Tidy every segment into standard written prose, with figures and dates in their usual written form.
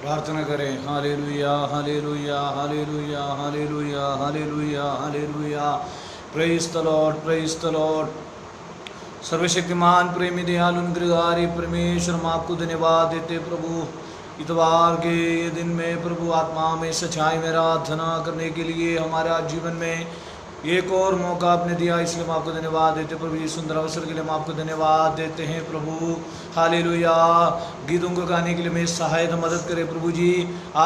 प्रार्थना करें। Hallelujah hallelujah hallelujah hallelujah hallelujah hallelujah. Praise the Lord, praise the Lord. सर्वशक्तिमान प्रेमी दयालु अनुग्रहकारी परमेश्वर, हम आपको धन्यवाद देते प्रभु, इतवार के ये दिन में प्रभु आत्मा में सच्चाई में आराधना करने के लिए हमारा जीवन में एक और मौका आपने दिया, इसलिए हम आपको धन्यवाद देते प्रभु। ये सुंदर अवसर के लिए हम आपको धन्यवाद देते हैं प्रभु। हालेलुया। गीतों को गाने के लिए मैं सहायता मदद करे प्रभु जी।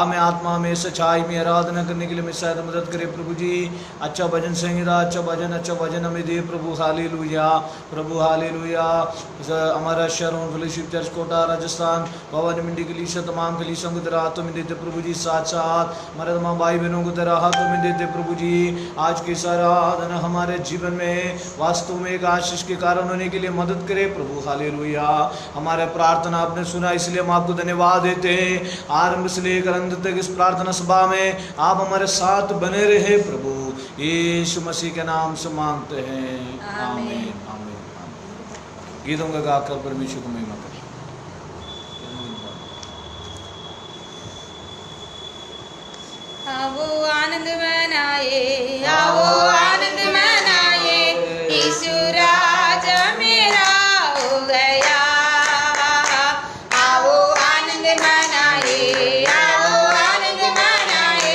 में आत्मा में सच्चाई में आराधना करने के लिए मैं सहायता मदद करे प्रभु जी। अच्छा भजन संगीता, अच्छा भजन हमें दे प्रभु। हालेलुया प्रभु हालेलुया। हमारा शहरों फेलोशिप चर्च कोटा राजस्थान भवन मंडी के लिए तमाम के लिए संग तेरा हाथों में देते प्रभु जी। साथ साथ हमारे तमाम भाई बहनों को तेरा हाथों में देते प्रभु जी। आज की सारा आराधना हमारे जीवन में वास्तव में एक आशीष के कारण होने के लिए मदद करे प्रभु। हालेलुया। हमारे प्रार्थना आपने सुना, इसलिए हम आपको धन्यवाद देते हैं। आरंभ से लेकर अंत तक इस प्रार्थना सभा में आप हमारे साथ बने रहे प्रभु। यीशु मसीह के नाम से मांगते हैं, आमीन आमीन। गीतों का गाकर परमेश्वर को महिमा करें। आवो आनंद मनाए, आवो आनंद मनाए, यीशु राजा मेरा हो गया। आवो आनंद मनाए, आवो आनंद मनाए,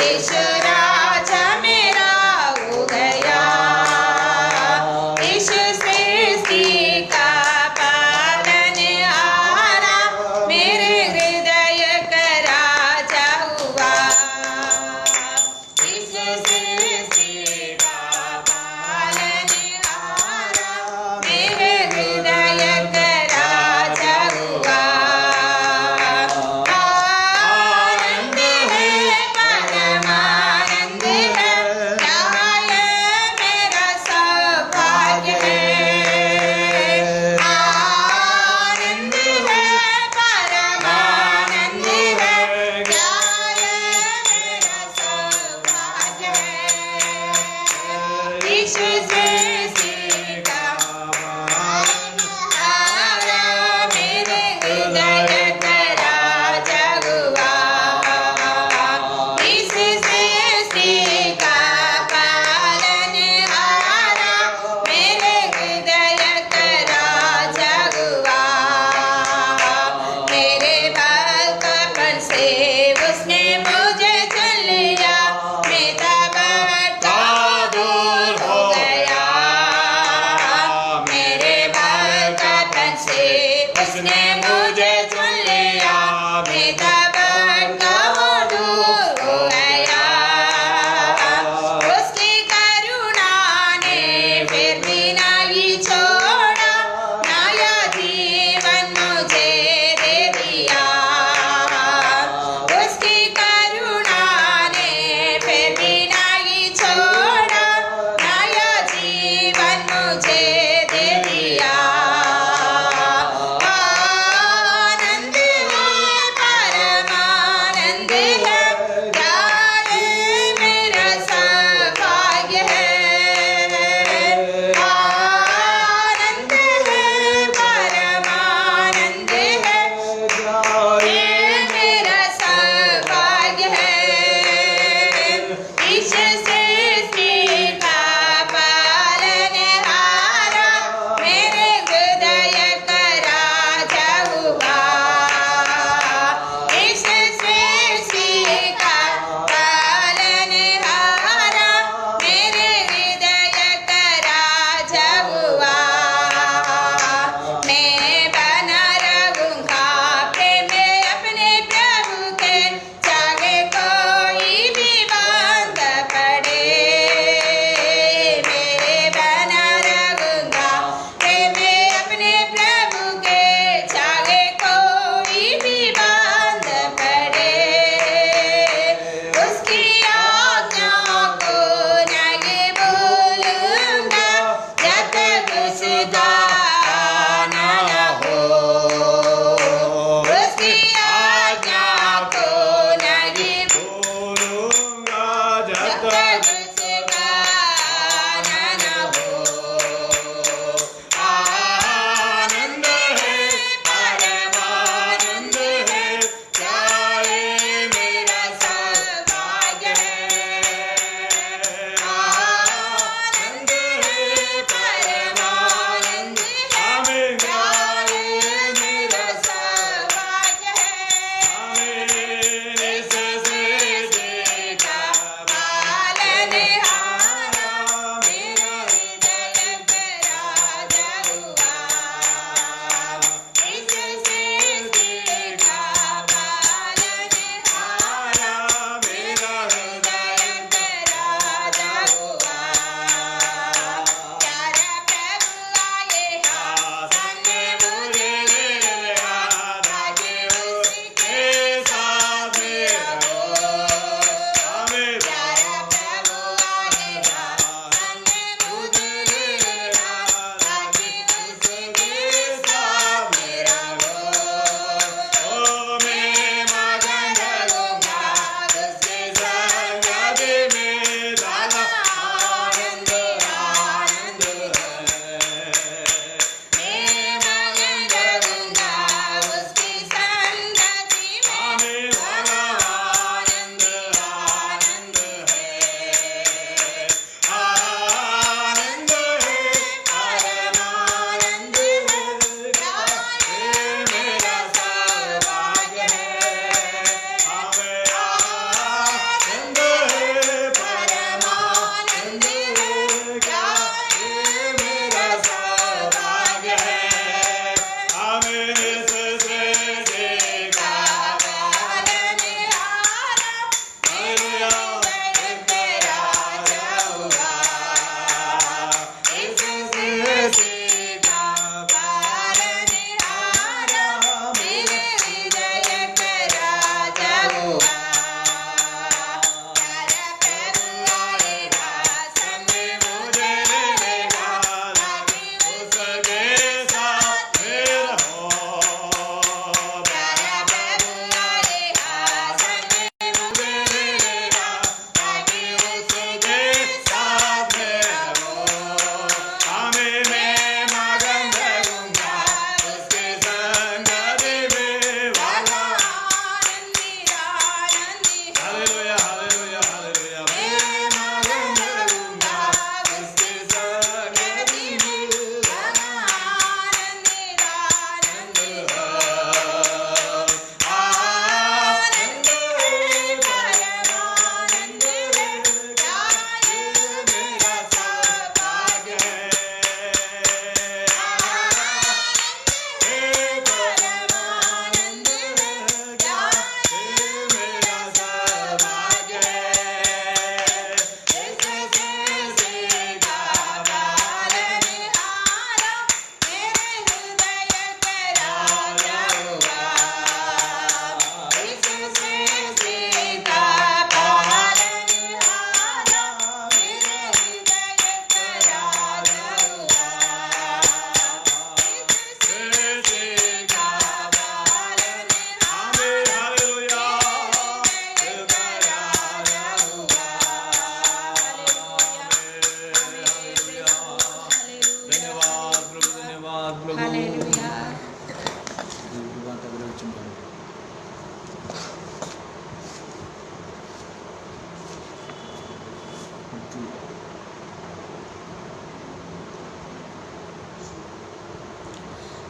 यीशु राजा मेरा हो गया। यीशु सृष्टि का पालनहारा मेरे हृदय का राजा हुआ। यीशु सृष्टि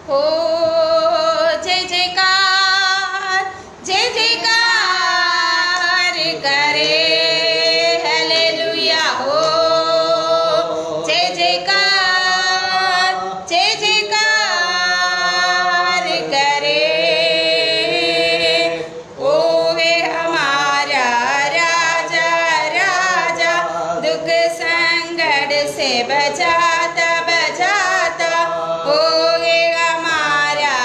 हो जय जयकार करे हालेलुया हो जय जयकार करे ओ वे हमारा राजा राजा दुख संकट से बचाता बचाता ओ वे हमारा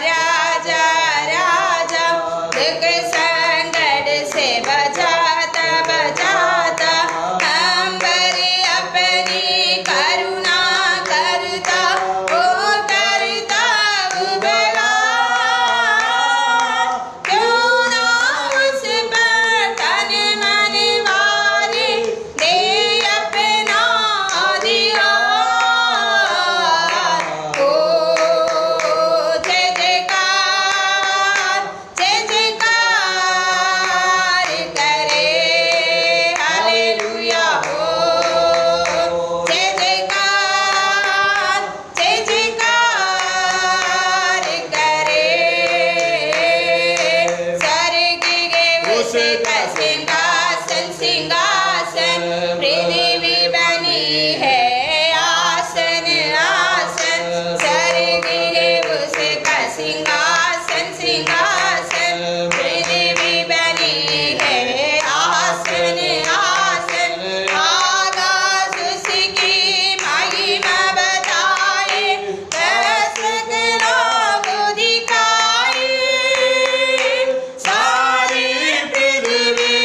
राजा राजा दुख संकट से बचाता बचाता हम पर अपनी करुणा करता ओ करता उपकार क्यों ना उस पर तन मन वारे दे अपना अधिकार ओ जय जयकार करे हालेलुया हो जय जयकार करे स्वर्ग के उसका सिंहासन सिंहासन पृथ्वी बनी है आसन आसन स्वर्ग के उसका सिंहासन सिंहासन पृथ्वी बनी है आसन आसन आकाश उसकी महिमा बताए दर्शक लोग दिखाए सारी पृथ्वी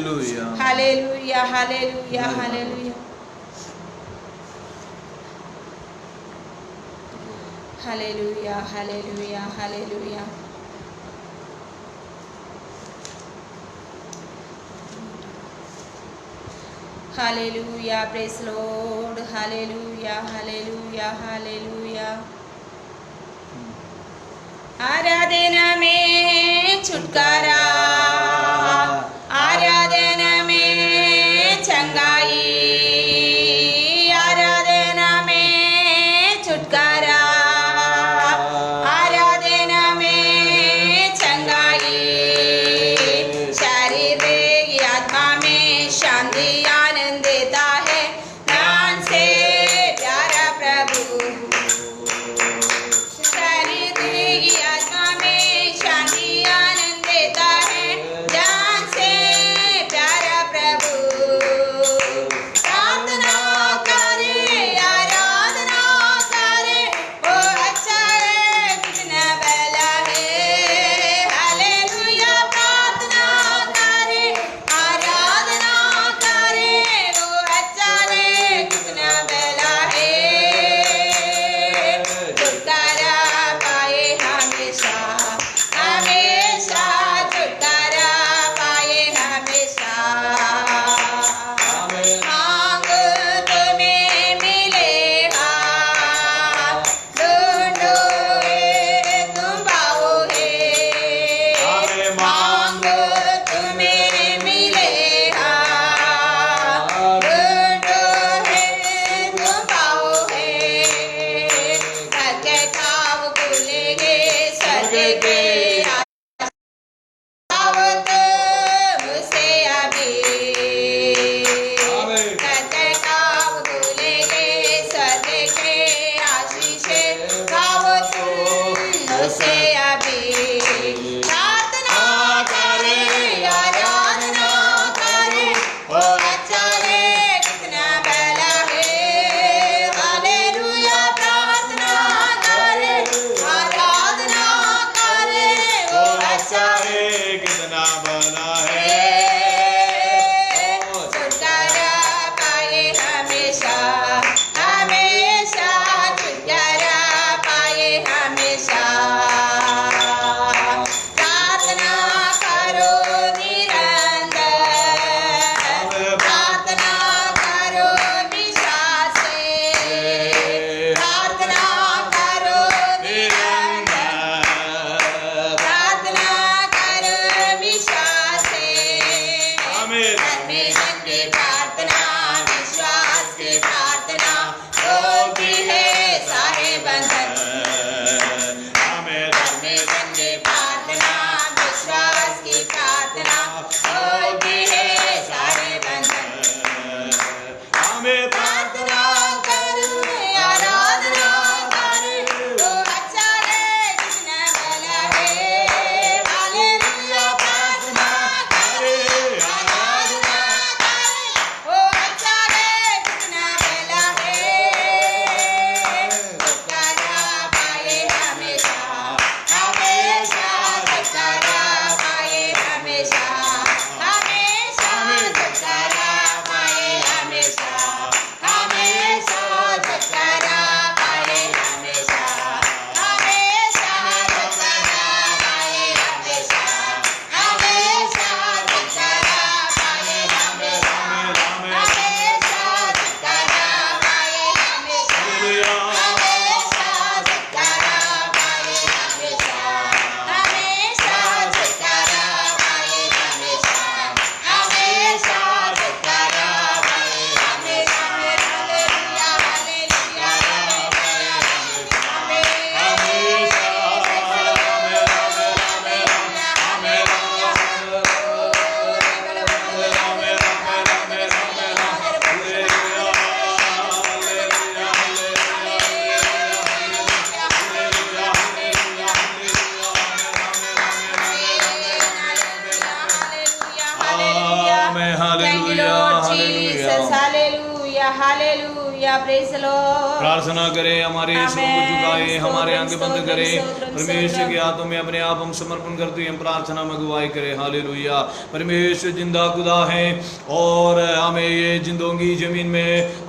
hallelujah hallelujah hallelujah hallelujah hallelujah hallelujah hallelujah hallelujah praise lord hallelujah hallelujah hallelujah आराधना में छुटकारा आराधना में चंगाई आराधना में छुटकारा आराधना में चंगाई शारीरिक आत्मा में शांति आनंद देता है नाम से प्यारा प्रभु शारीरिक आत्मा में शांति आनंद देता है जान से प्यारा प्रभु प्रार्थना करे आराधना करे वो अच्छा है कितना भला है हालेलुया प्रार्थना करे आराधना करे वो अच्छा है कितना भला है छुटकारा पाए हमेशा हमेशा छुटकारा पाए हमेशा मांगो तुम्हें मिलेगा ढूंढो तुम पाओगे मांगो तुम्हें मिलेगा ढूंढो तुम पाओगे के खाव खुलेंगे स्वर्ग के आवत मुझसे अभी के खाव खुलेंगे स्वर्ग के आशीष आवत मुझसे अभी प्रार्थना करे आराधना करे ओ अच्छा है कितना भला है हालेलुया प्रार्थना करे आराधना करे ओ अच्छा है कितना बना छुटकारा पाए हमेशा हमेशा छुटकारा पाए हमेशा प्रार्थना करो निरंतर प्रार्थना करो विश्वास से प्रार्थना करो निरंतर प्रार्थना करो विश्वास से परमेश्वर की प्रार्थना विश्वास की प्रार्थना होती है सारे बंधन परमेश्वर की प्रार्थना विश्वास की प्रार्थना होती है सारे बंधन प्रार्थना करो आराधना करो तो अच्छा है कितना भला है हालेलुया प्रार्थना करे आराधना करे ओ अच्छा है कितना भला है छुटकारा पाए हमेशा हमेशा छुटकारा पाए हमेशा हमेशा छुटकारा पाए हमेशा हमेशा छुटकारा पाए हमेशा हमेशा छुटकारा पाए हमेशा हमेशा छुटकारा पाए हमेशा हमेशा छुटकारा पाए हमेशा हमेशा छुटकारा पाए हमेशा हमेशा छुटकारा पाए हमेशा हमेशा छुटकारा पाए हमेशा hallelujah hallelujah Thank you, Lord Jesus. Hallelujah, hallelujah, praise the Lord. प्रार्थना करें, हमारे सर को झुकाए, हमारे आंखें बंद करें। परमेश्वर के हाथों में अपने आप हम समर्पण करते हैं, प्रार्थना में अगुवाई करें। हालेलुया। परमेश्वर जिंदा खुदा है और हमें ये जिंदों की जमीन में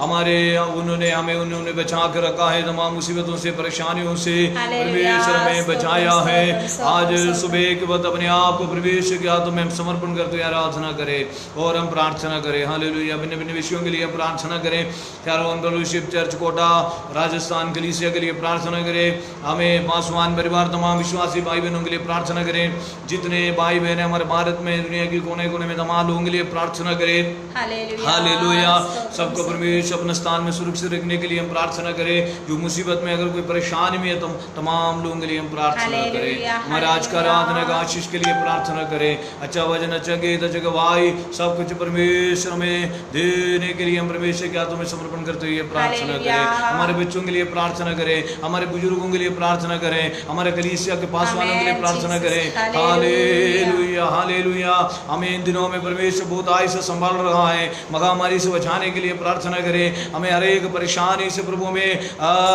उन्होंने बचा कर रखा है तमाम मुसीबतों से, परेशानियों से। परमेश्वर हमें बचाया है। आज सुबह के वक्त अपने आप को परमेश्वर के हाथों में हम समर्पण करते हुए आराधना करें और हम प्रार्थना करें। हालेलुया। भिन्न भिन्न विषयों के लिए प्रार्थना करें। कैरोन फेलोशिप चर्च कोटा राजस्थान कलीसिया के लिए प्रार्थना करें। हमें पासवान परिवार तमाम विश्वासी भाई बहनों के लिए प्रार्थना करें। जितने भाई बहन हमारे भारत में, दुनिया के कोने कोने में तमाम लोगों के लिए प्रार्थना करें। हालेलुया। सबको परमेश्वर अपने स्थान में सुरक्षित रखने के लिए हम प्रार्थना करें। जो मुसीबत में अगर कोई परेशानी में है तो तमाम लोगों के लिए हम प्रार्थना करें। हमारे आज का आराधना का आशीष के लिए प्रार्थना करें। अच्छा वचन, अच्छा गीत, अच्छा गवाही, सब कुछ परमेश्वर में देने के लिए हम परमेश्वर के हाथों में समर्पण करते हुए प्रार्थना करें। हमारे बच्चों के लिए प्रार्थना करें, हमारे बुजुर्गों के लिए प्रार्थना करें, हमारे कलीसिया के पासवानों के लिए प्रार्थना करें। Hallelujah, hallelujah. हमें इन दिनों में परमेश्वर बहुत आय से संभाल रहा है। महामारी से बचाने के लिए प्रार्थना करें। हमें हर एक परेशानी से प्रभु में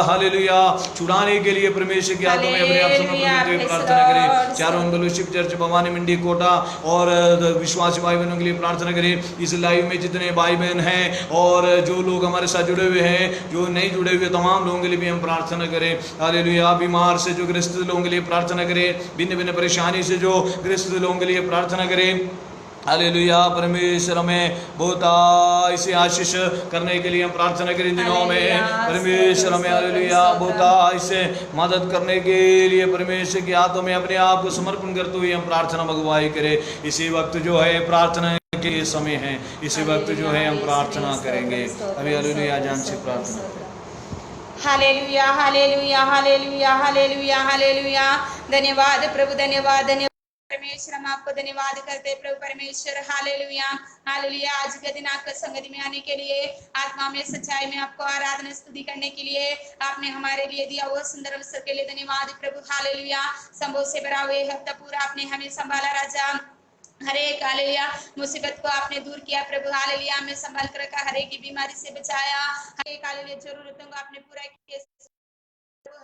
हालेलुया छुड़ाने के लिए परमेश्वर के हाथों में अपने आप समर्पण करते हुए प्रार्थना करें। चारों फेलोशिप चर्च भवानी मंडी कोटा और विश्वासी भाई बहनों के लिए प्रार्थना करें। इस लाइव में जितने भाई बहन हैं और जो लोग हमारे साथ जुड़े हुए हैं, जो नहीं जुड़े हुए, तमाम लोगों के लिए भी हम प्रार्थना करें। हालेलुया। बीमार से जो ग्रस्त लोगों के लिए प्रार्थना करें। भिन्न भिन्न परेशानी से जो ग्रस्त लोगों के लिए प्रार्थना करें। हालेलुया। परमेश्वर हमें बहुत ऐसे आशीष करने के लिए हम प्रार्थना करें। दिनों में परमेश्वर हमें हालेलुया बहुत ऐसे मदद करने के लिए परमेश्वर के हाथों में अपने आप को समर्पण करते हुए हम प्रार्थना में अगुवाई करें। इसी वक्त जो है प्रार्थना के समय है, इसी वक्त जो है हम प्रार्थना करेंगे। अभी हालेलुया जान से प्रार्थना करें। Hallelujah, hallelujah, hallelujah, hallelujah, hallelujah. धन्यवाद प्रभु, धन्यवाद, धन्यवाद परमेश्वर। हम आपको धन्यवाद करते प्रभु परमेश्वर। Hallelujah, hallelujah. आज के दिन आपका संगति में आने के लिए, आत्मा में सच्चाई में आपको आराधना स्तुति करने के लिए आपने हमारे लिए दिया वो सुंदर अवसर के लिए धन्यवाद प्रभु। हालेलुया। संभव से भरा हुए हफ्ता पूरा आपने हमें संभाला राजा। हर एक हालेलुया मुसीबत को आपने दूर किया प्रभु। हालेलुया। हमें संभाल कर रखा, हर एक की बीमारी से बचाया, हर एक हालेलुया जरूरतों को आपने पूरा किया।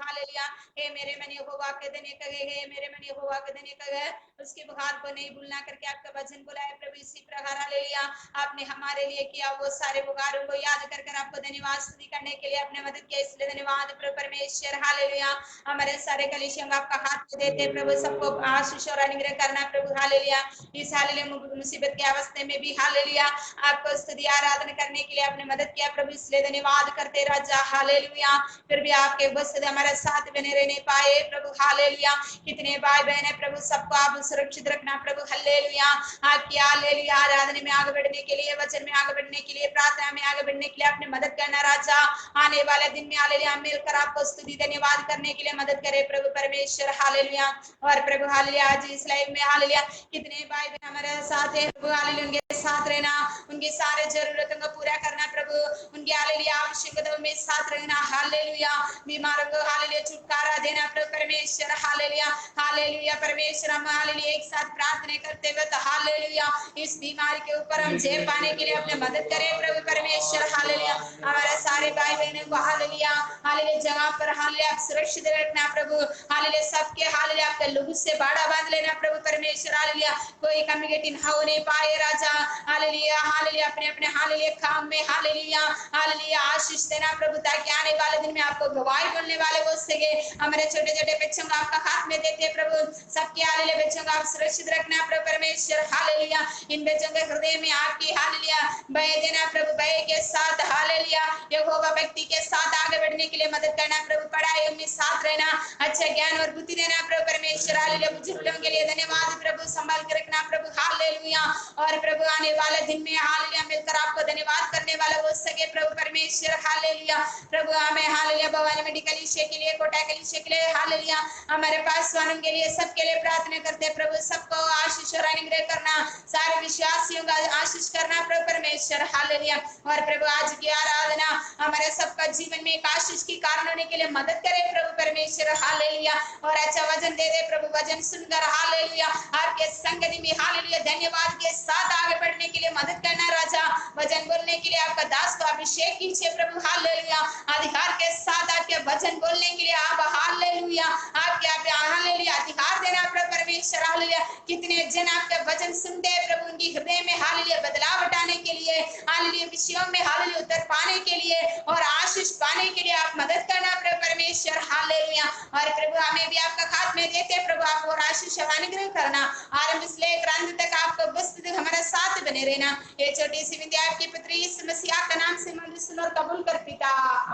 हालेलुया। हे मेरे मन यहोवा के देने कहे, हे मेरे मन यहोवा के देने कहे, उसके बुखार को नहीं भूलना करके आपका वचन बुलाए प्रभु। इसी प्रकार हालेलुया आपने हमारे लिए किया वो सारे बुखारों को याद कर कर आपको धन्यवाद स्तुति करने के लिए आपने मदद किया, इसलिए धन्यवाद प्रभु परमेश्वर। हालेलुया। हमारे सारे कलीसियों को आपका हाथ देते प्रभु, सबको आशीष और अनुग्रह करना प्रभु। हालेलुया। इस हालेलुया मुसीबत के अवस्था में भी हालेलुया आपको स्तुति आराधना करने के लिए आपने मदद किया प्रभु, इसलिए धन्यवाद करते राजा। हालेलुया। फिर भी आपके बस हमारे साथ बने रहने पाए प्रभु। हालेलुया। कितने भाई बहन है प्रभु, सबको आप सुरक्षित रखना प्रभु। हालेलुया। आपकी हालेलुया आराधना में आगे बढ़ने के लिए, वचन में आगे बढ़ने के लिए, प्रार्थना में आगे बढ़ने के लिए आपने मदद करना राजा। आने वाले दिन में हालेलुया मिलकर आपको स्तुति धन्यवाद करने के लिए मदद करे प्रभु परमेश्वर। हालेलुया। और प्रभु हालेलुया आज इस लाइव में हालेलुया कितने भाई बहन हमारे साथ है प्रभु। हालेलुया उनके साथ रहना, उनकी सारे जरूरतों को पूरा करना प्रभु। उनकी हालेलुया आवश्यकताओं में साथ रहना। हालेलुया। बीमारों को हालेलुया छुटकारा देना प्रभु परमेश्वर। हालेलुया, हालेलुया परमेश्वर। हम हालेलुया एक साथ प्रार्थना करते हुए तो हालेलुया इस बीमारी के ऊपर हम जय पाने के लिए अपने मदद करें प्रभु परमेश्वर। हालेलुया हमारे सारे भाई बहनों को हालेलुया हालेलुया जगह पर हालेलुया आप सुरक्षित रखना प्रभु। हालेलुया सबके हालेलुया आपके लोगों से बाड़ा बांध लेना प्रभु परमेश्वर। हालेलुया कोई कम्युनिटी ना होने पाए राजा। हालेलुया हालेलुया अपने अपने हालेलुया काम में हालेलुया हालेलुया आशीष देना प्रभु, ताकि आने वाले दिन में आपको गवाही बोलने वाले हो सके। हमारे छोटे छोटे बच्चों को आपका हाथ में देते प्रभु, सबके हालेलुया बच्चों को आप सुरक्षित रखना प्रभु परमेश्वर। हालेलुया इन बच्चों के हृदय में आपकी हालेलुया भय देना प्रभु, भय के साथ हालेलुया यहोवा व्यक्ति के साथ आगे बढ़ने के लिए मदद करना प्रभु। पढ़ाई में साथ रहना, अच्छा ज्ञान और बुद्धि देना प्रभु परमेश्वर। हालेलुया बुजुर्गों के लिए धन्यवाद प्रभु, संभाल के रखना प्रभु। हालेलुया और प्रभु आने वाले दिन में हालेलुया मिलकर आपको धन्यवाद करने वाला हो सके प्रभु परमेश्वर। हालेलुया प्रभु हमें हालेलुया भवानी मेडिकल कलीसिया के लिए, कोटा कलीसिया के लिए हालेलुया हमारे पासवानों के लिए, सबके लिए प्रार्थना करते हैं प्रभु। सबको आशीष और अनुग्रह करना, सारे विश्वासियों का आशीष करना प्रभु परमेश्वर। हालेलुया और प्रभु आज की आराधना हमारे सबका जीवन में एक आशीष की कारण होने के लिए मदद करे प्रभु परमेश्वर। हालेलुया और अच्छा वचन दे दे प्रभु, वचन सुनकर हालेलुया आपके संगति में हालेलुया धन्यवाद के साथ आगे बढ़ने के लिए मदद करना राजा। वचन बोलने के लिए आपका दास को अभिषेक कीजिए प्रभु हालेलुया। अधिकार के साथ आपके वचन बोलने के लिए आप हालेलुया आपके हालेलुया अधिकार देना प्रभु परमेश्वर हालेलुया। कितने जन आपके वचन सुनते हैं प्रभु, उनकी हृदय में हालेलुया बदलाव हटाने के लिए हालेलुया, विषयों में हालेलुया उत्तर पाने के लिए और आशीष पाने के लिए आप मदद करना प्रभु परमेश्वर हालेलुया। और प्रभु हमें भी आपका हाथ में देते प्रभु, आप और आशीष और अनुग्रह करना। आरंभ से लेकर अंत तक आपका उपस्थिति हमारे साथ बने रहना। ये छोटी सी विद्या आपकी पुत्री यीशु मसीह के नाम से मंदिर सुन और कबूल कर पिता,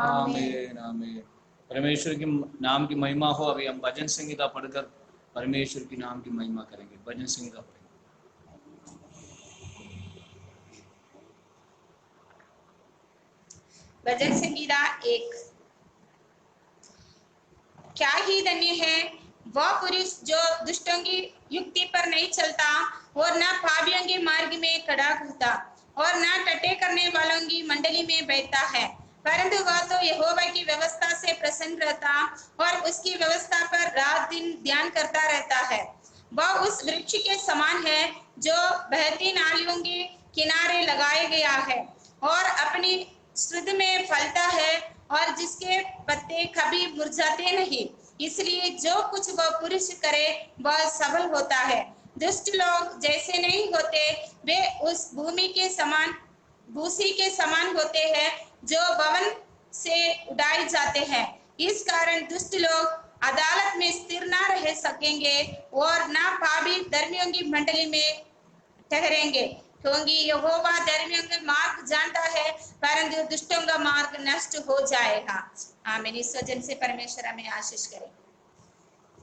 आमीन आमीन। परमेश्वर के नाम की महिमा हो। अभी हम भजन संगीता पढ़कर परमेश्वर के नाम की महिमा करेंगे। भजन संगीता पढ़ेंगे। भजन संगीता 1। क्या ही धन्य है वह पुरुष जो दुष्टों की युक्ति पर नहीं चलता और न पापियों के मार्ग में खड़ा होता और न टट्टे करने वालों की मंडली में बैठता है, परंतु वह तो यहोवा की व्यवस्था से प्रसन्न रहता और उसकी व्यवस्था पर रात दिन ध्यान करता रहता है। वह उस वृक्ष के समान है जो बहती नालियों के किनारे लगाया गया है और अपनी सुध में फलता है और जिसके पत्ते कभी मुरझाते नहीं। इसलिए जो कुछ वह पुरुष करे वह सफल होता है। दुष्ट लोग जैसे नहीं होते, वे उस भूमि के समान भूसी के समान होते हैं जो भवन से उड़ाए जाते हैं। इस कारण दुष्ट लोग अदालत में स्थिर न रह सकेंगे और न पापी धर्मियों की मंडली में ठहरेंगे, क्योंकि यहोवा धर्मियों का मार्ग जानता है परंतु दुष्टों का मार्ग नष्ट हो जाएगा। आमीन। इस वचन से परमेश्वर हमें आशीष करे।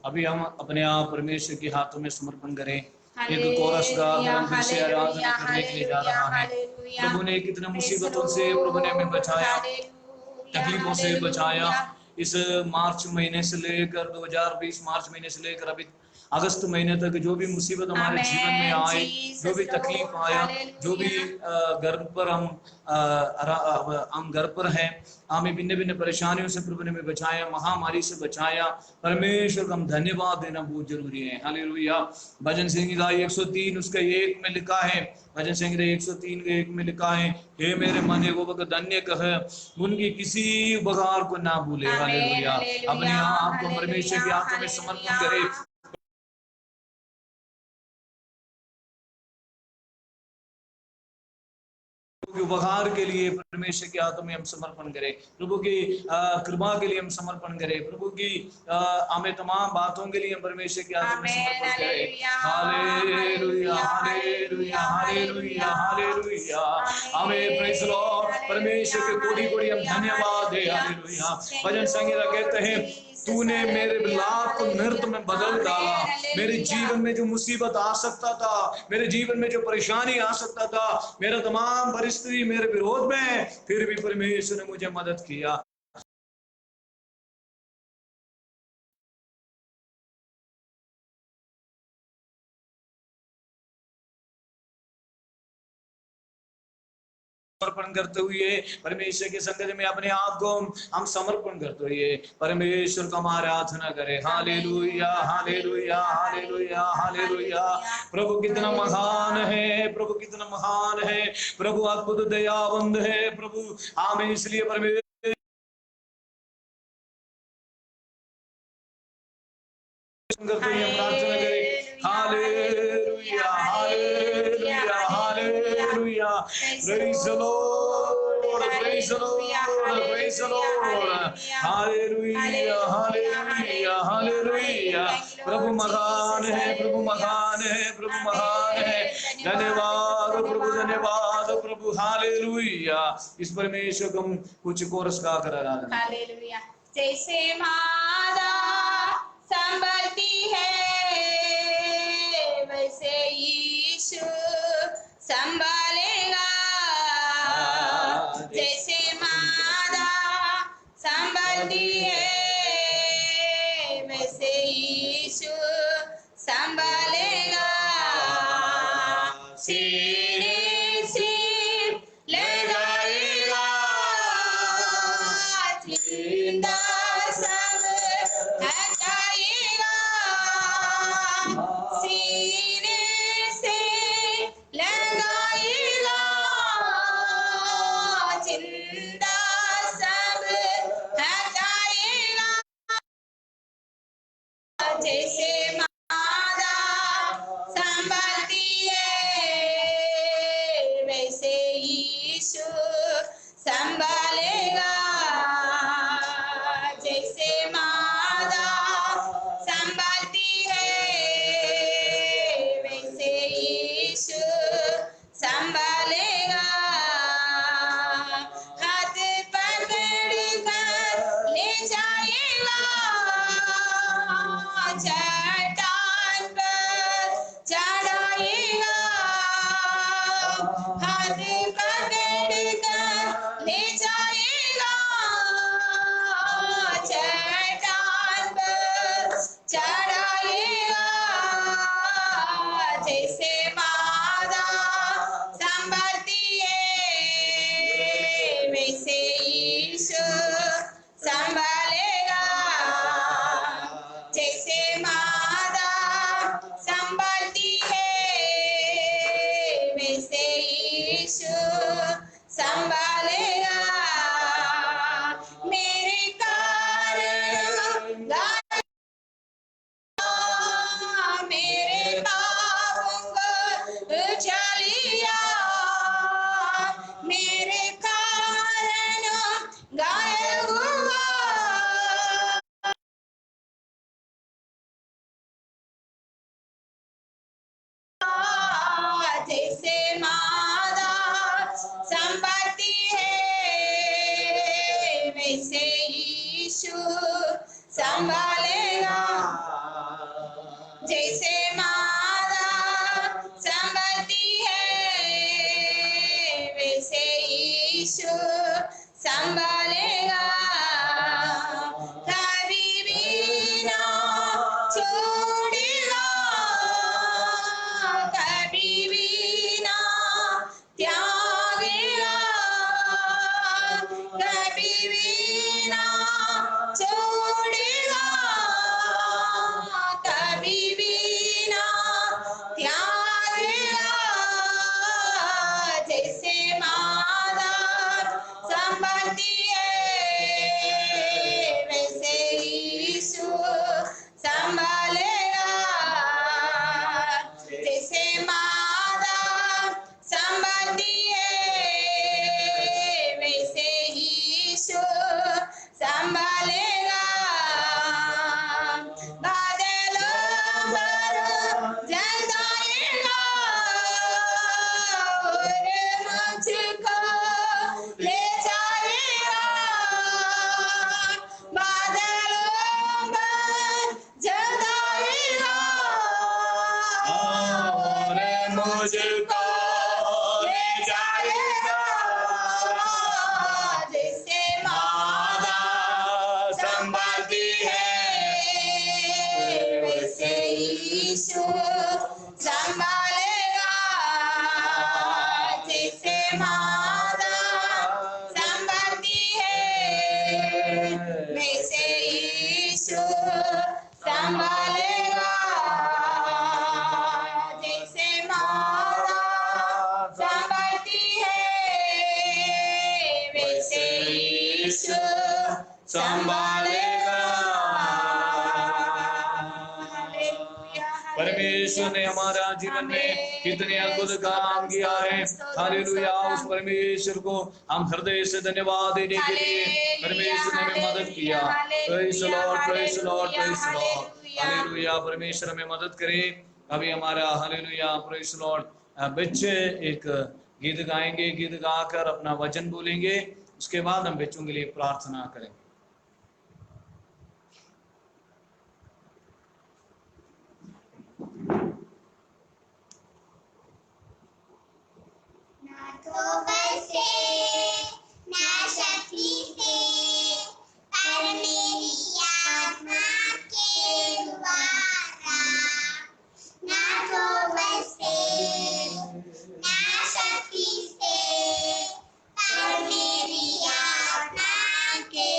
अभी हम अपने आप परमेश्वर के हाथों में समर्पण करें। एक कोरस गा हम फिर से आराधना करने के लिए जा रहा है। प्रभु ने कितने मुसीबतों से प्रभु ने हमें बचाया, तकलीफों से बचाया। इस मार्च महीने से लेकर 2020 मार्च महीने से लेकर अभी अगस्त महीने तक जो भी मुसीबत हमारे जीवन में आए, जो भी तकलीफ आया, जो भी घर पर हम घर पर हैं, हमें भिन्न भिन्न परेशानियों से प्रभु ने हमें बचाया, महामारी से बचाया। परमेश्वर का हम धन्यवाद देना बहुत जरूरी है। हालेलुया। भजन संहिता 103 उसका 1 में लिखा है, भजन संहिता 103 के 1 में लिखा है, हे मेरे मन यहोवा का धन्य कह, उनकी किसी उपकार को ना भूले। हालेलुया। अपने आप को परमेश्वर के हाथों में समर्पण करें। उपहार के लिए परमेश्वर के हाथों में हम समर्पण करें, प्रभु की कृपा के लिए हम समर्पण करें, प्रभु की हमें तमाम बातों के लिए हम परमेश्वर के हाथों में समर्पण करें। Hallelujah hallelujah hallelujah hallelujah. हमें प्रेज़ लॉर्ड, परमेश्वर के कोटि कोटि हम धन्यवाद दें। हालेलुया। भजन संगीता कहते हैं, तूने मेरे विलाप को नृत्य में बदल डाला। मेरे जीवन में जो मुसीबत आ सकता था, मेरे जीवन में जो परेशानी आ सकता था, मेरा तमाम परिस्थिति मेरे विरोध में, फिर भी परमेश्वर ने मुझे मदद किया। समर्पण करते हुए परमेश्वर के संगत में अपने आप को हम समर्पण करते हुए परमेश्वर का आराधना करें। Hallelujah hallelujah hallelujah hallelujah. प्रभु कितना महान है, प्रभु कितना महान है, प्रभु अद्भुत दयावंत है। प्रभु आमीन। इसलिए परमेश्वर प्रार्थना करें। Hallelujah hallelujah hallelujah. Praise the lord, praise the lord, praise the lord. Hallelujah hallelujah hallelujah. प्रभु महान है, प्रभु महान है, प्रभु महान है। धन्यवाद प्रभु, धन्यवाद प्रभु। हालेलुया। इस परमेश्वर को हम कुछ कोरस गा कर आराधना। हालेलुया। जैसे मादा संभलती है वैसे यीशु संभालेगा। जैसे मादा संभलती है वैसे यीशु संभालेगा। सीने से लगाएगा, चिंता सब हटाएगा। सीने से लगाएगा, हाथ पकड़ कर ले जाएगा, चट्टान पर चढ़ाएगा। जैसे मादा संभलती है वैसे यीशु संभालेगा। जैसे मादा संभलती है वैसे यीशु संभालेगा। मेरे कारण मेरे पापों को चलिया, मेरे कारण घायल हुआ। जैसे मादा संपत्ति है वैसे यीशु संभालेगा। जैसे मादा संभलती है वैसे यीशु संभालेगा। कभी भी ना छोड़ेगा, कभी भी ना त्यागेगा, कभी भी ना छोड़ेगा, कभी भी ना त्यागेगा। जैसे मादा संभलती है वैसे यीशु संभालेगा। जैसे मादा संभलती है वैसे यीशु संभालेगा। बादलों पर जलाएगा और मुझको ले जाएगा। बादलों पर जलाएगा और मुझको ले जाएगा। जैसे मादा संभालती है वैसे यीशु संभालेगा। जैसे मादा संभालती है वैसे यीशु संभालेगा। जैसे मादा संभालती है वैसे यीशु संभालेगा। परमेश्वर ने हमारा जीवन में कितने अद्भुत काम किया है। हालेलुया। उस परमेश्वर को हम हृदय से धन्यवाद देने के लिए परमेश्वर ने हमें मदद किया। Praise the lord, praise the lord, praise the lord. Hallelujah. परमेश्वर हमें मदद करे। अभी हमारा हालेलुया प्रेज़ द लॉर्ड बच्चे एक गीत गाएंगे, गीत गाकर अपना वचन बोलेंगे। उसके बाद हम बच्चों के लिए प्रार्थना करें। ना तो बल से ना शक्ति से पर मेरी आत्मा के द्वारा। ना तो बल से ना शक्ति से पर मेरी आत्मा के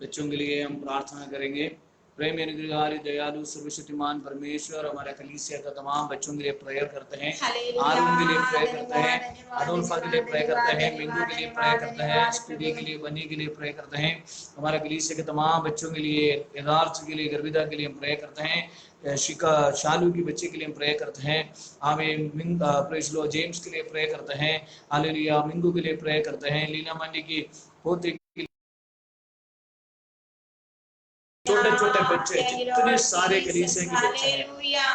बच्चों के लिए हम प्रार्थना करेंगे। प्रेम अनुग्रहकारी दयालु सर्वशक्तिमान परमेश्वर हमारे कलीसिया का तमाम बच्चों के लिए प्रेयर करते हैं। आरुण के लिए प्रे करते हैं, अडोल्फा के लिए प्रे करते हैं, मिंगू के लिए प्रे करते हैं, स्टूडी के लिए, बनी के लिए प्रे करते हैं। हमारे कलीसिया के तमाम बच्चों के लिए, यदार्थ के लिए, गर्विदा के लिए हम प्रे करते हैं। शिका शालू की बच्चे के लिए हम प्रे करते हैं। हमें प्रेज लो जेम्स के लिए प्रे करते हैं। हालेलुया। मिंगू के लिए प्रे करते हैं। लीना मंडी की पोते, छोटे छोटे बच्चे, जितने सारे कलीसिया के बच्चे हैं,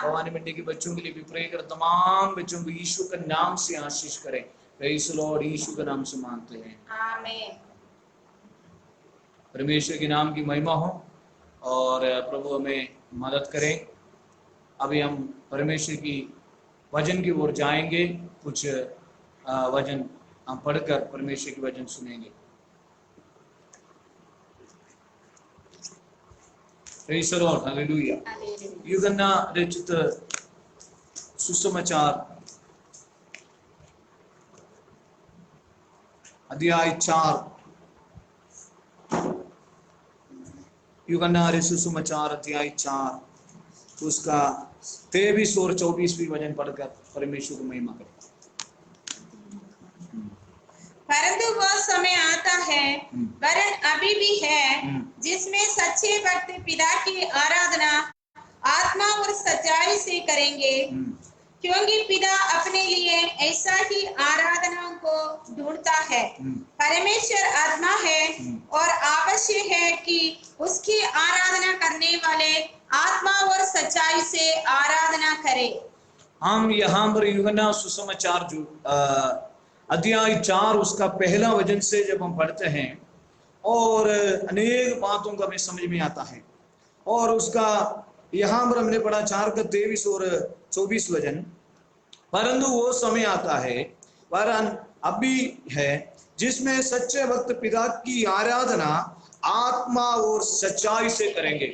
भवानी मंडी के बच्चों के लिए भी प्रे कर, तमाम बच्चों को यीशु के नाम से आशीष करें। Praise the lord. यीशु के नाम से मांगते हैं, आमीन। परमेश्वर के नाम की महिमा हो और प्रभु हमें मदद करें। अभी हम परमेश्वर की वचन की ओर जाएंगे। कुछ वचन हम पढ़कर परमेश्वर की वचन सुनेंगे। Praise the Lord. Hallelujah. यूहन्ना रचित सुसमाचार अध्याय 4, यूहन्ना रचित सुसमाचार अध्याय 4 उसका 23 और 24 वचन पढ़कर परमेश्वर को महिमा करें। परंतु वह समय आता है, वरन अभी भी है, जिसमें सच्चे भक्त पिता की आराधना आत्मा और सच्चाई से करेंगे, क्योंकि पिता अपने लिए ऐसा ही आराधना को ढूंढता है। परमेश्वर आत्मा है और आवश्यक है कि उसकी आराधना करने वाले आत्मा और सच्चाई से आराधना करें। हम यहाँ पर यूहन्ना सुसमाचार जो अध्याय 4 उसका पहला वचन से जब हम पढ़ते हैं और अनेक बातों का हमें समझ में आता है। और उसका यहाँ पर हमने पढ़ा 4 का 23 और 24 वचन। परंतु वो समय आता है, वरन अभी है, जिसमें सच्चे भक्त पिता की आराधना आत्मा और सच्चाई से करेंगे।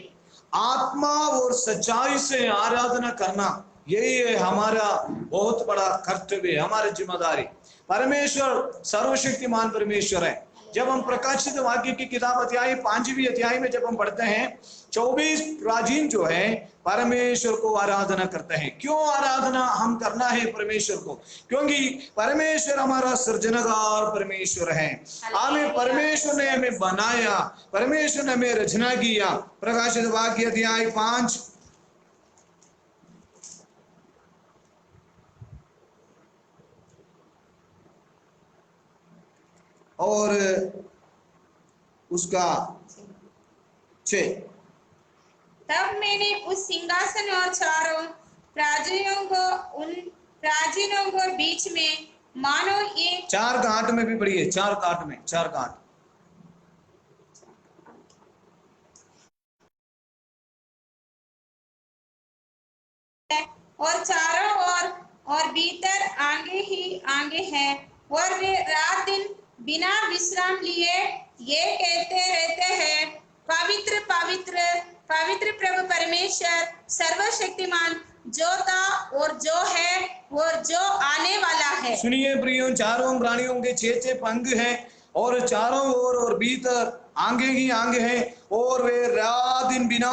आत्मा और सच्चाई से आराधना करना, यही है हमारा बहुत बड़ा कर्तव्य, हमारी जिम्मेदारी। परमेश्वर सर्वशक्तिमान परमेश्वर है। जब हम प्रकाशित वाक्य की किताब अध्याय 5वीं अध्याय में जब हम पढ़ते हैं, 24 प्राचीन जो है परमेश्वर को आराधना करते हैं। क्यों आराधना हम करना है परमेश्वर को? क्योंकि परमेश्वर हमारा सृजनहार परमेश्वर है। हमें परमेश्वर ने हमें बनाया, परमेश्वर ने हमें रचना किया। प्रकाशित वाक्य अध्याय 5 और उसका 6। तब मैंने उस सिंहासन और चारों प्राचीनों को बीच में मानो एक 4 का 8 में भी पढ़ी है। 4 का 8 में, 4 का 8 और चारों और भीतर आगे ही आगे हैं, और वे रात दिन बिना विश्राम लिए ये कहते रहते हैं, पवित्र पवित्र पवित्र प्रभु परमेश्वर सर्वशक्तिमान, जो था और जो है और जो आने वाला है। सुनिए प्रियो, चारों प्राणियों के 6 पंख हैं और चारों ओर और भीतर आगे ही आगे हैं, और वे रात दिन बिना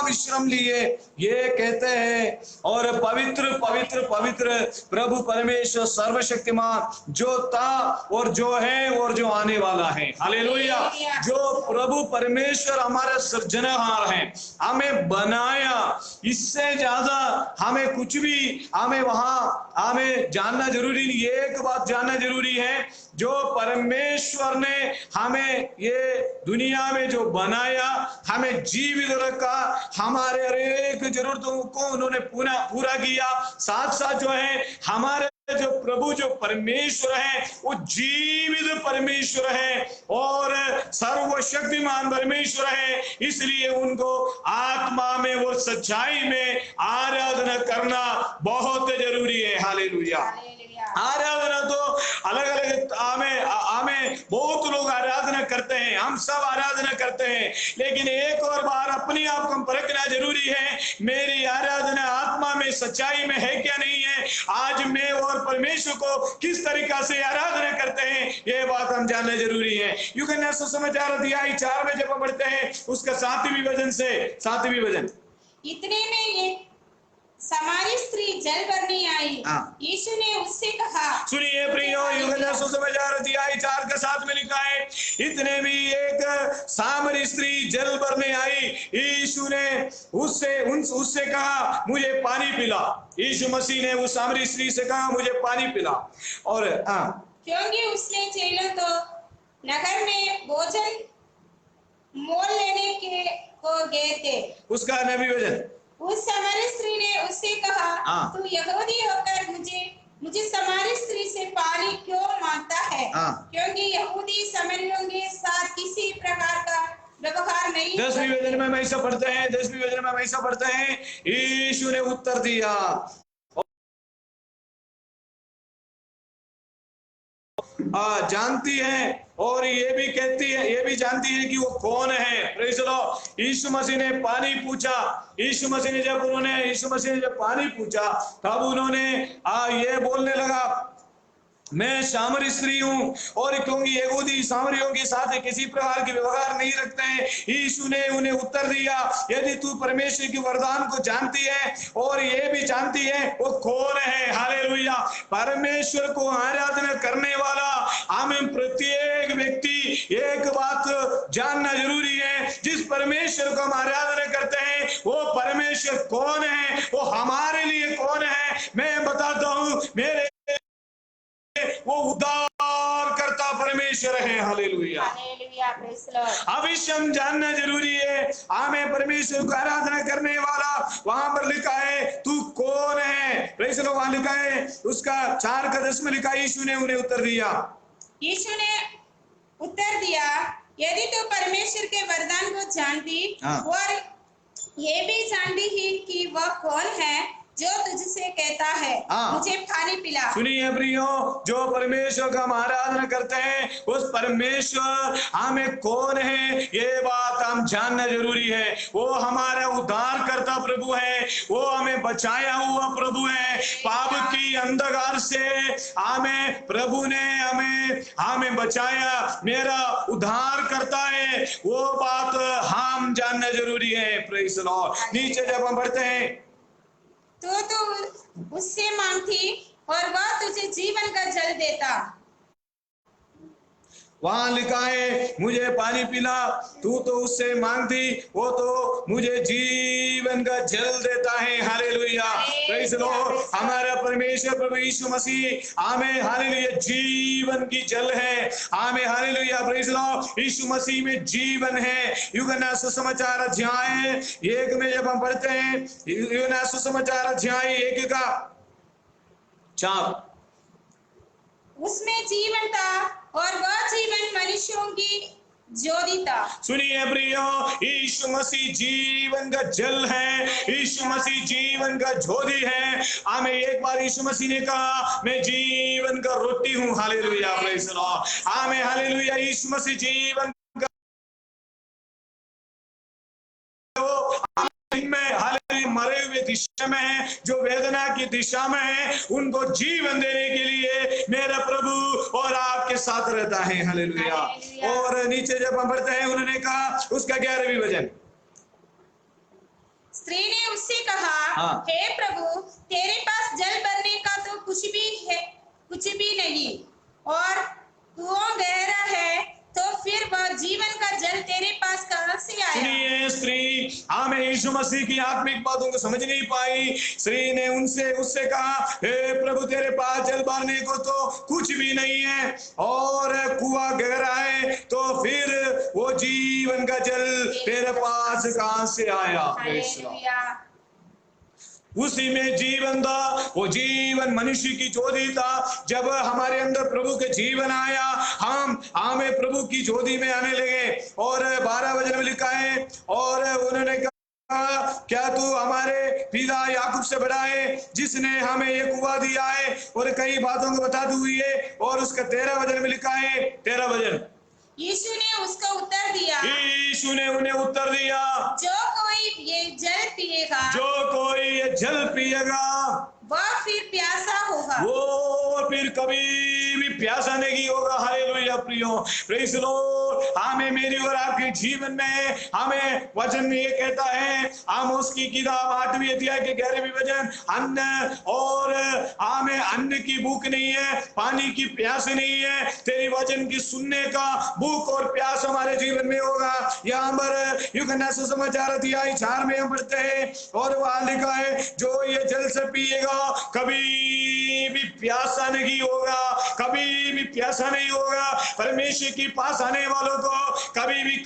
विश्राम लिए ये कहते हैं, और पवित्र पवित्र पवित्र प्रभु परमेश्वर सर्वशक्तिमान, जो था और जो है और जो आने वाला है। हालेलुया। जो प्रभु परमेश्वर हमारे सृजनहार हैं, हमें बनाया, इससे ज्यादा हमें कुछ भी हमें जानना जरूरी नहीं। एक बात जानना जरूरी है, जो परमेश्वर ने हमें ये दुनिया में जो बनाया, हमें जीवित रखा, हमारे हर एक जरूरतों को उन्होंने पूरा किया। साथ साथ जो है हमारे जो प्रभु जो परमेश्वर है वो जीवित परमेश्वर है और सर्वशक्तिमान परमेश्वर है। इसलिए उनको आत्मा में और सच्चाई में आराधना करना बहुत जरूरी है। हालेलुया। आराधना तो अलग अलग हमें बहुत लोग आराधना करते हैं, हम सब आराधना करते हैं, लेकिन एक और बार अपने आप को परखना जरूरी है, मेरी आराधना आत्मा में सच्चाई में है क्या नहीं है। आज मैं और परमेश्वर को किस तरीका से आराधना करते हैं, ये बात हम जानना जरूरी है। यूहन्ना सुसमाचार अध्याय 4 में जब हम पढ़ते हैं उसका 7वीं वचन, इतने में एक समारी स्त्री जल भरने आई। यीशु ने उससे कहा, सुनिए प्रियो, यूहन्ना सुसमाचार अध्याय 4 के 7 में लिखा है, इतने भी एक सामरी स्त्री जल भरने आई। यीशु ने उससे कहा, मुझे पानी पिला। यीशु मसीह ने उस सामरी स्त्री से कहा, मुझे पानी पिला। और क्योंकि उसने चेलों तो नगर में भोजन मोल लेने को गए थे। उसका 9वीं वचन, उस सामरी स्त्री ने उससे कहा, तू यहूदी होकर मुझे सामरी स्त्री से पानी क्यों मांगता है? क्योंकि यहूदी सामरियों के साथ किसी प्रकार का व्यवहार नहीं। 10वीं वचन में हम ऐसा पढ़ते हैं, यीशु ने उत्तर दिया, जानती है और ये भी जानती है कि वो कौन है। Praise the lord. Yeshu Masih ने पानी पूछा, यीशु मसीह ने जब पानी पूछा तब उन्होंने ये बोलने लगा, मैं सामरी स्त्री हूं, और क्योंकि यहूदी सामरियों के साथ किसी प्रकार के व्यवहार नहीं रखते हैं, यीशु ने उन्हें उत्तर दिया, यदि तू परमेश्वर के वरदान को जानती है और ये भी जानती है वो कौन है। हालेलुया। परमेश्वर को आराधना करने वाला हमें प्रत्येक व्यक्ति एक बात जानना जरूरी है, जिस परमेश्वर को हम आराधना करते हैं वो परमेश्वर कौन है, वो हमारे लिए कौन है। मैं बताता हूं, मेरे वो उद्धार करता परमेश्वर है। हालेलुया। अवश्य हम जानना जरूरी है, हमें परमेश्वर को आराधना करने वाला वहां पर लिखा है तू कौन है। Praise the Lord. वहां लिखा है उसका 4 का 10 में लिखा, यीशु ने उन्हें उत्तर दिया, यदि तू परमेश्वर के वरदान को जानती और ये भी जानती ही कि वह कौन है जो तुझसे कहता है, मुझे पानी पिला। सुनिए प्रियो, जो परमेश्वर का हम आराधना करते हैं उस परमेश्वर हमें कौन है ये बात हम जानना जरूरी है। वो हमारा उद्धार करता प्रभु है, वो हमें बचाया हुआ प्रभु है। पाप की अंधकार से प्रभु ने हमें बचाया, मेरा उद्धार करता है, वो बात हम जानना जरूरी है। Praise the Lord. नीचे जब हम बढ़ते हैं, तो उससे मांगती और वह तुझे जीवन का जल देता। वहां लिखा है मुझे पानी पिला, तू तो उससे मांगती, वो तो मुझे जीवन का जल देता है। हालेलुया। Praise the Lord. हमारा परमेश्वर प्रभु यीशु मसीह हमें हालेलुया जीवन की जल है। हमें hallelujah praise the lord Yeshu मसीह में जीवन है। यूहन्ना सुसमाचार अध्याय 1 में जब हम पढ़ते हैं, यूहन्ना सुसमाचार अध्याय 1 का 4, उसमें जीवन था और वह जीवन मनुष्यों की ज्योति था। सुनिए प्रियो, यीशु मसीह जीवन का जल है, यीशु मसीह जीवन का ज्योति है। हमें एक बार यीशु मसीह ने कहा मैं जीवन का रोटी हूं। हालेलुया। Praise the lord. आमेन। हालेलुया। यीशु मसीह जीवन में मरे हुए दिशा में है, जो वेदना की दिशा में है, उनको जीवन देने के लिए मेरा प्रभु और आपके साथ रहता है। हालेलुया। और नीचे जब हम बढ़ते हैं, उन्होंने कहा उसका 11वीं वचन, स्त्री ने उससे कहा, हे प्रभु, तेरे पास जल भरने का तो कुछ भी नहीं, और कुआं गहरा है, तो फिर वह जीवन का जल तेरे पास कहां से आया? सुनिए, स्त्री हमें यीशु मसीह की आत्मिक बातों को समझ नहीं पाई। स्त्री ने उससे कहा, हे प्रभु, तेरे पास जल भरने को तो कुछ भी नहीं है और कुआं गहरा है, तो फिर वो जीवन का जल तेरे पास कहां से आया? उसी में जीवन था, वो जीवन मनुष्य की ज्योति था। जब हमारे अंदर प्रभु के जीवन आया, हमें प्रभु की ज्योति में आने लगे। और 12 वचन में लिखा है, और उन्होंने कहा क्या तू हमारे पिता याकूब से बड़ा है, जिसने हमें ये कुआं दिया है और कई बातों को बता दी हुई है। और उसका 13 वचन में लिखा है, 13 वचन, यीशु ने उसको उत्तर दिया, यीशु ने उन्हें उत्तर दिया, जो कोई ये जल पिएगा, जो कोई ये जल पिएगा वह फिर प्यासा होगा, वो फिर कभी भी प्यासा नहीं होगा। हालेलुया प्रियो, प्रेज़ द लॉर्ड। हमें, मेरी और आपके जीवन में हमें वचन ये कहता है, आमोस की किताब 8वें अध्याय के 11वें वचन, अन्न और हमें अन्न की भूख नहीं है, पानी की प्यास नहीं है, तेरी वचन की सुनने का भूख और प्यास हमारे जीवन में होगा। यहाँ पर यूहन्ना सुसमाचार अध्याय 4 में हम पढ़ते हैं और वहां लिखा है, जो ये जल से पिएगा कभी भी प्यासा नहीं होगा, कभी भी प्यासा नहीं होगा। परमेश्वर के पास आने वालों को कभी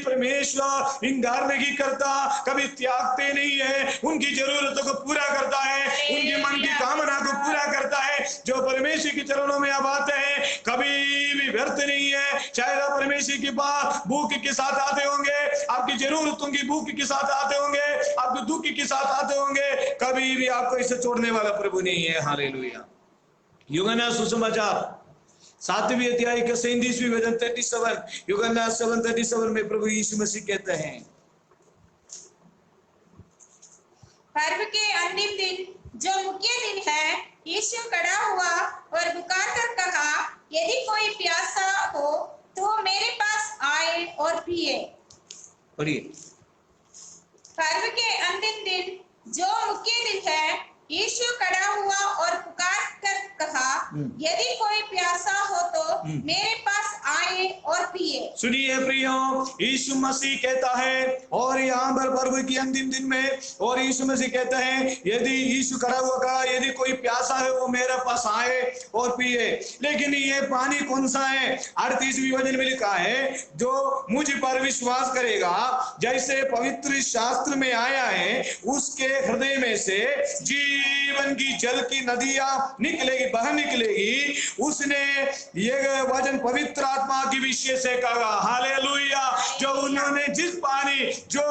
परमेश्वर इंकार नहीं करता, कभी त्यागते नहीं है, उनकी जरूरतों को पूरा करता है, उनके मन की कामना को पूरा करता है। जो परमेश्वर के चरणों में आप आते हैं कभी भी व्यर्थ नहीं है। शायद आप परमेश्वर के पास भूख के साथ आते होंगे, आपकी जरूरतों की भूख के साथ आते होंगे, आपके दुख के साथ आते होंगे, कभी भी आपको इसे छोड़ने वाला प्रभु नहीं है। हालेलुया। यूहन्ना सुसमाचार 7वें अध्याय के 37वें वचन 37, यूहन्ना 7:37 में प्रभु यीशु मसीह कहते हैं, पर्व के अंतिम दिन जो मुख्य दिन है, यीशु खड़ा हुआ और पुकार कर कहा, यदि कोई प्यासा हो तो मेरे पास आए और पिए। पढ़िए। पर्व के अंतिम दिन जो मुख्य दिन है, यीशु खड़ा हुआ और पुकार कर कहा, यदि कोई प्यासा हो तो मेरे पास आए और पिए। सुनिए प्रियो, यीशु मसीह कहता है, और यहाँ पर पर्व के अंतिम दिन में, और यीशु मसीह कहता है, यदि यीशु खड़ा हुआ कहा, यदि कोई प्यासा है वो मेरे पास आए और पिए। लेकिन ये पानी कौन सा है? 38वें वचन में लिखा है, जो मुझ पर विश्वास करेगा, जैसे पवित्र शास्त्र में आया है, उसके हृदय में से जीवन की जल की नदियां निकलेगी, बह निकलेगी। उसने ये वचन पवित्र आत्मा की विषय से कहा। हालेलुया। जो उन्होंने जिस पानी जो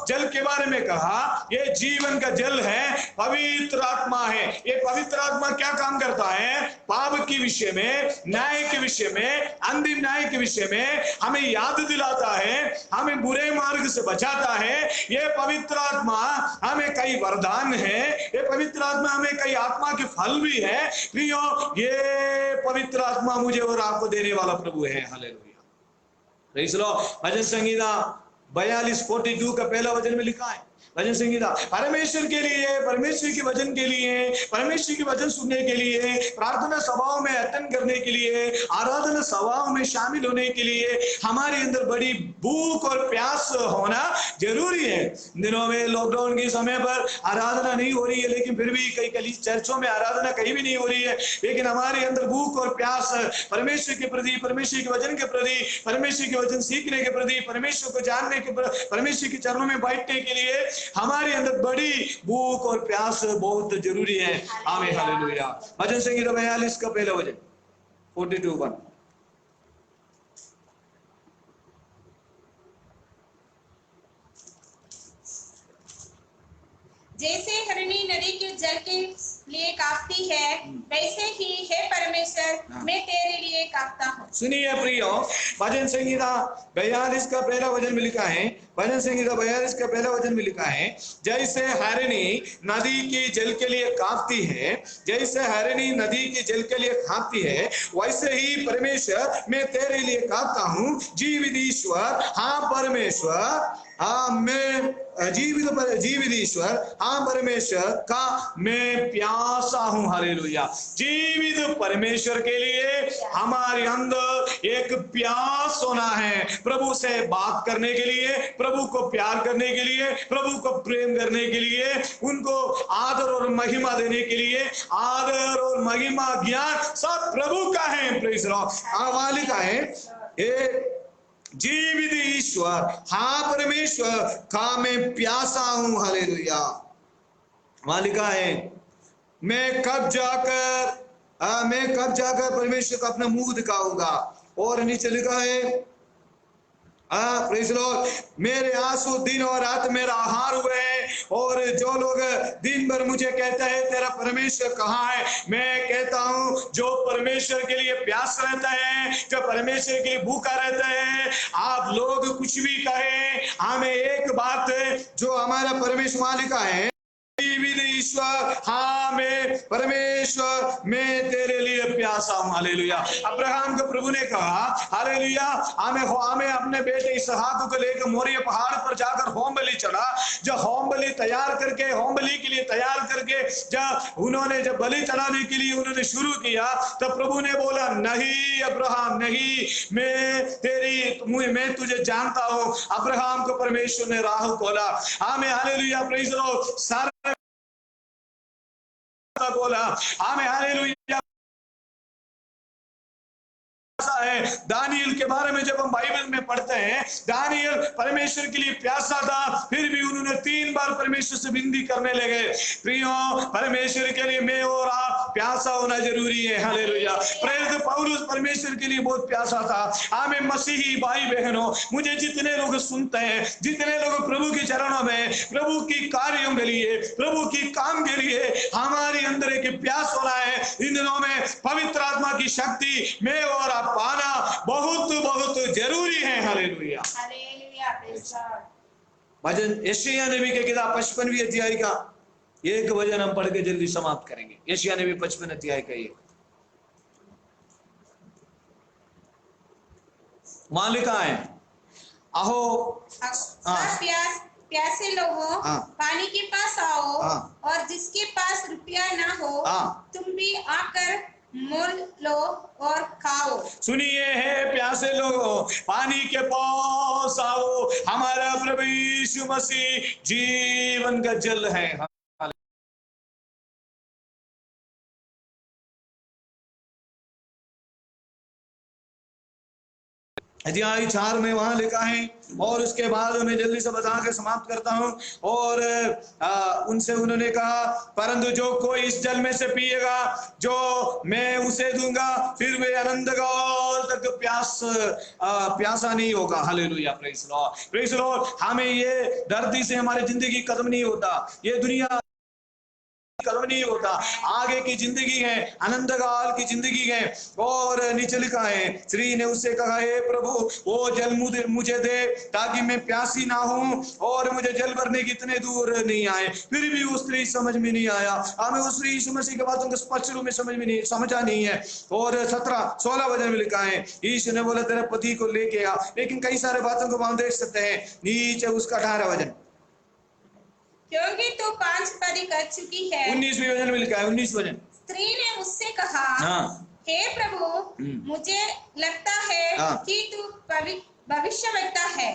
जल के बारे में कहा, ये जीवन का जल है, पवित्र आत्मा है। ये पवित्र आत्मा क्या काम करता है? पाप के विषय में, न्याय के विषय में, अंतिम न्याय के विषय में हमें याद दिलाता है, हमें बुरे मार्ग से बचाता है। ये पवित्र आत्मा हमें कई वरदान है, ये पवित्र आत्मा हमें कई आत्मा के फल भी है। प्रियो, ये पवित्र आत्मा मुझे और आपको देने वाला प्रभु है। हालेलुया। Praise the lord. भजन संगीता 42:42 का पहला वचन में लिखा है, भजन संगीता, परमेश्वर के लिए, परमेश्वर के वचन के लिए, परमेश्वर के वचन सुनने के लिए, प्रार्थना सभाओं में अटेंड करने के लिए, आराधना सभाओं में शामिल होने के लिए हमारे अंदर बड़ी भूख और प्यास होना जरूरी है। दिनों में लॉकडाउन के समय पर आराधना नहीं हो रही है, लेकिन फिर भी कई चर्चों में आराधना कहीं भी नहीं हो रही है, लेकिन हमारे अंदर भूख और प्यास परमेश्वर के प्रति, परमेश्वर के वचन के प्रति, परमेश्वर के वचन सीखने के प्रति, परमेश्वर को जानने के, परमेश्वर के चरणों में बैठने के लिए हमारे अंदर बड़ी भूख और प्यास बहुत जरूरी है। आमीन। हालेलुया। भजन संगीता 42 का पहला वचन 42:1, जैसे हरणी नदी के जल के लिए कांपती है, वैसे ही हे परमेश्वर मैं तेरे लिए कांपता हूँ। सुनिए प्रियो, भजन संगीता 42 का पहला वचन में लिखा है, भजन संगीता 42 का पहला वचन में लिखा है, जैसे हरणी नदी के जल के लिए कांपती है, जैसे हरणी नदी के जल के लिए कांपती है, वैसे ही परमेश्वर मैं तेरे लिए कांपता हूँ। जीवित ईश्वर, हाँ परमेश्वर, हाँ मैं जीवित ईश्वर, हाँ परमेश्वर का मैं प्यासा हूं। हालेलुया। जीवित परमेश्वर के लिए हमारे अंदर एक प्यास होना है, प्रभु से बात करने के लिए, प्रभु को प्यार करने के लिए, प्रभु को प्रेम करने के लिए, उनको आदर और महिमा देने के लिए। आदर और महिमा ज्ञान सब प्रभु का है। Praise the Lord. वहां लिखा है, जीवित ईश्वर, हाँ परमेश्वर का मैं प्यासा हूं। हालेलुया। वहां लिखा है, मैं कब जाकर परमेश्वर का अपना मुंह दिखाऊंगा। और नीचे लिखा है, प्रेज़ लॉर्ड, मेरे आंसू दिन और रात मेरा आहार हुए हैं। और जो लोग दिन भर मुझे कहते हैं तेरा परमेश्वर कहाँ है, मैं कहता हूँ जो परमेश्वर के लिए प्यास रहता है, जो परमेश्वर के लिए भूखा रहता है, आप लोग कुछ भी कहें, हमें एक बात जो हमारा परमेश्वर मालिक है, ईश्वर, हाँ मैं परमेश्वर, मैं तेरे लिए प्यासा हूं। हालेलुया। अब्राहम को प्रभु ने कहा हालेलुया, हमें अपने बेटे इसहाक को लेकर मोरिया पहाड़ पर जाकर होम बलि चढ़ा। जब होम बलि तैयार करके, होम बलि के लिए तैयार करके जब बलि चढ़ाने के लिए उन्होंने शुरू किया, तब प्रभु ने बोला नहीं अब्राहम नहीं, मैं तुझे जानता हूं। अब्राहम को परमेश्वर ने राह खोला। आमीन हालेलुया। Praise the Lord. सारा बोला आमीन हालेलुया। है दानियल के बारे में जब हम बाइबल में पढ़ते हैं, दानियल परमेश्वर के लिए प्यासा था, फिर भी उन्होंने 3 बार परमेश्वर से विनती करने लगे। प्रियो, परमेश्वर के लिए मैं और आप प्यासा होना जरूरी है। हालेलुया। प्रेरित पौलुस परमेश्वर के लिए बहुत प्यासा था। आमीन। मसीही भाई बहनों, मुझे जितने लोग सुनते हैं, जितने लोग प्रभु के चरणों में, प्रभु की कार्यों के लिए, प्रभु की काम के लिए हमारे अंदर एक प्यास होना है। इन दिनों में पवित्र आत्मा की शक्ति मैं और आप पाना बहुत बहुत जरूरी है। हालेलुया। हालेलुया। Praise God. भजन यशायाह नबी के किताब 55वीं अध्याय का एक वचन हम पढ़ के जल्दी समाप्त करेंगे। यशायाह नबी 55 अध्याय का एक वहां लिखा है, अहो प्यासे लोगों, पानी के पास आओ, और जिसके पास रुपया ना हो तुम भी आकर मोल लो और खाओ। सुनिए है प्यासे लोगों, पानी के पास आओ, हमारा प्रभु यीशु मसीह जीवन का जल है। अध्याय 4 में वहां लिखा है, और उसके बाद मैं जल्दी से बता के समाप्त करता हूं। और उनसे उन्होंने कहा, परंतु जो कोई इस जल में से पिएगा जो मैं उसे दूंगा, फिर वे अनंत काल तक प्यासा नहीं होगा। Hallelujah. Praise Lord. Praise Lord. हमें ये धरती से हमारी जिंदगी खत्म नहीं होता, ये दुनिया खत्म नहीं होता, आगे की जिंदगी है, अनंत काल की जिंदगी है। और नीचे लिखा है, स्त्री ने उससे कहा, हे प्रभु वो जल मुझे दे ताकि मैं प्यासी ना हूं और मुझे जल भरने की इतने दूर नहीं आए। फिर भी उस स्त्री समझ में नहीं आया। हमें उस स्त्री यीशु मसीह की बातों को स्पष्ट रूप में समझा नहीं है। और 17-16 वचन में लिखा है, यीशु ने बोला तेरे पति को लेके आ। लेकिन कई सारे बातों को हम देख सकते हैं नीचे उसका 18 वचन, क्योंकि तू 5 परी कर चुकी है। 19वीं वचन में लिखा है, 19 वचन। स्त्री ने उससे कहा, हे प्रभु मुझे लगता है कि तू भविष्यवक्ता है।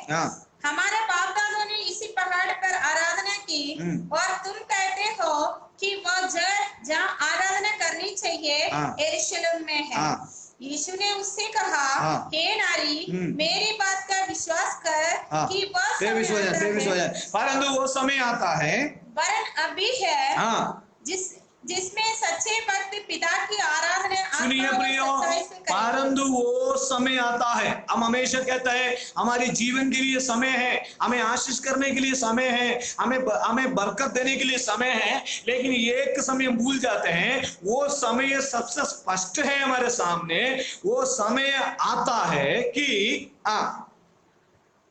हमारे बाप दादों ने इसी पहाड़ पर आराधना की, और तुम कहते हो कि वह जगह जहाँ आराधना करनी चाहिए यरूशलेम में है। यीशु ने उससे कहा, हे नारी, मेरी बात का विश्वास कर कि वह समय परंतु वो समय आता है, वरन अभी है, जिसमें सच्चे भक्त पिता की आराधना। सुनिए प्रियो, परंतु वो समय आता है। हम हमेशा कहते हैं हमारे जीवन के लिए समय है, हमें आशीष करने के लिए समय है, हमें बरकत देने के लिए समय है, लेकिन एक समय हम भूल जाते हैं। वो समय सबसे स्पष्ट है हमारे सामने। वो समय आता है कि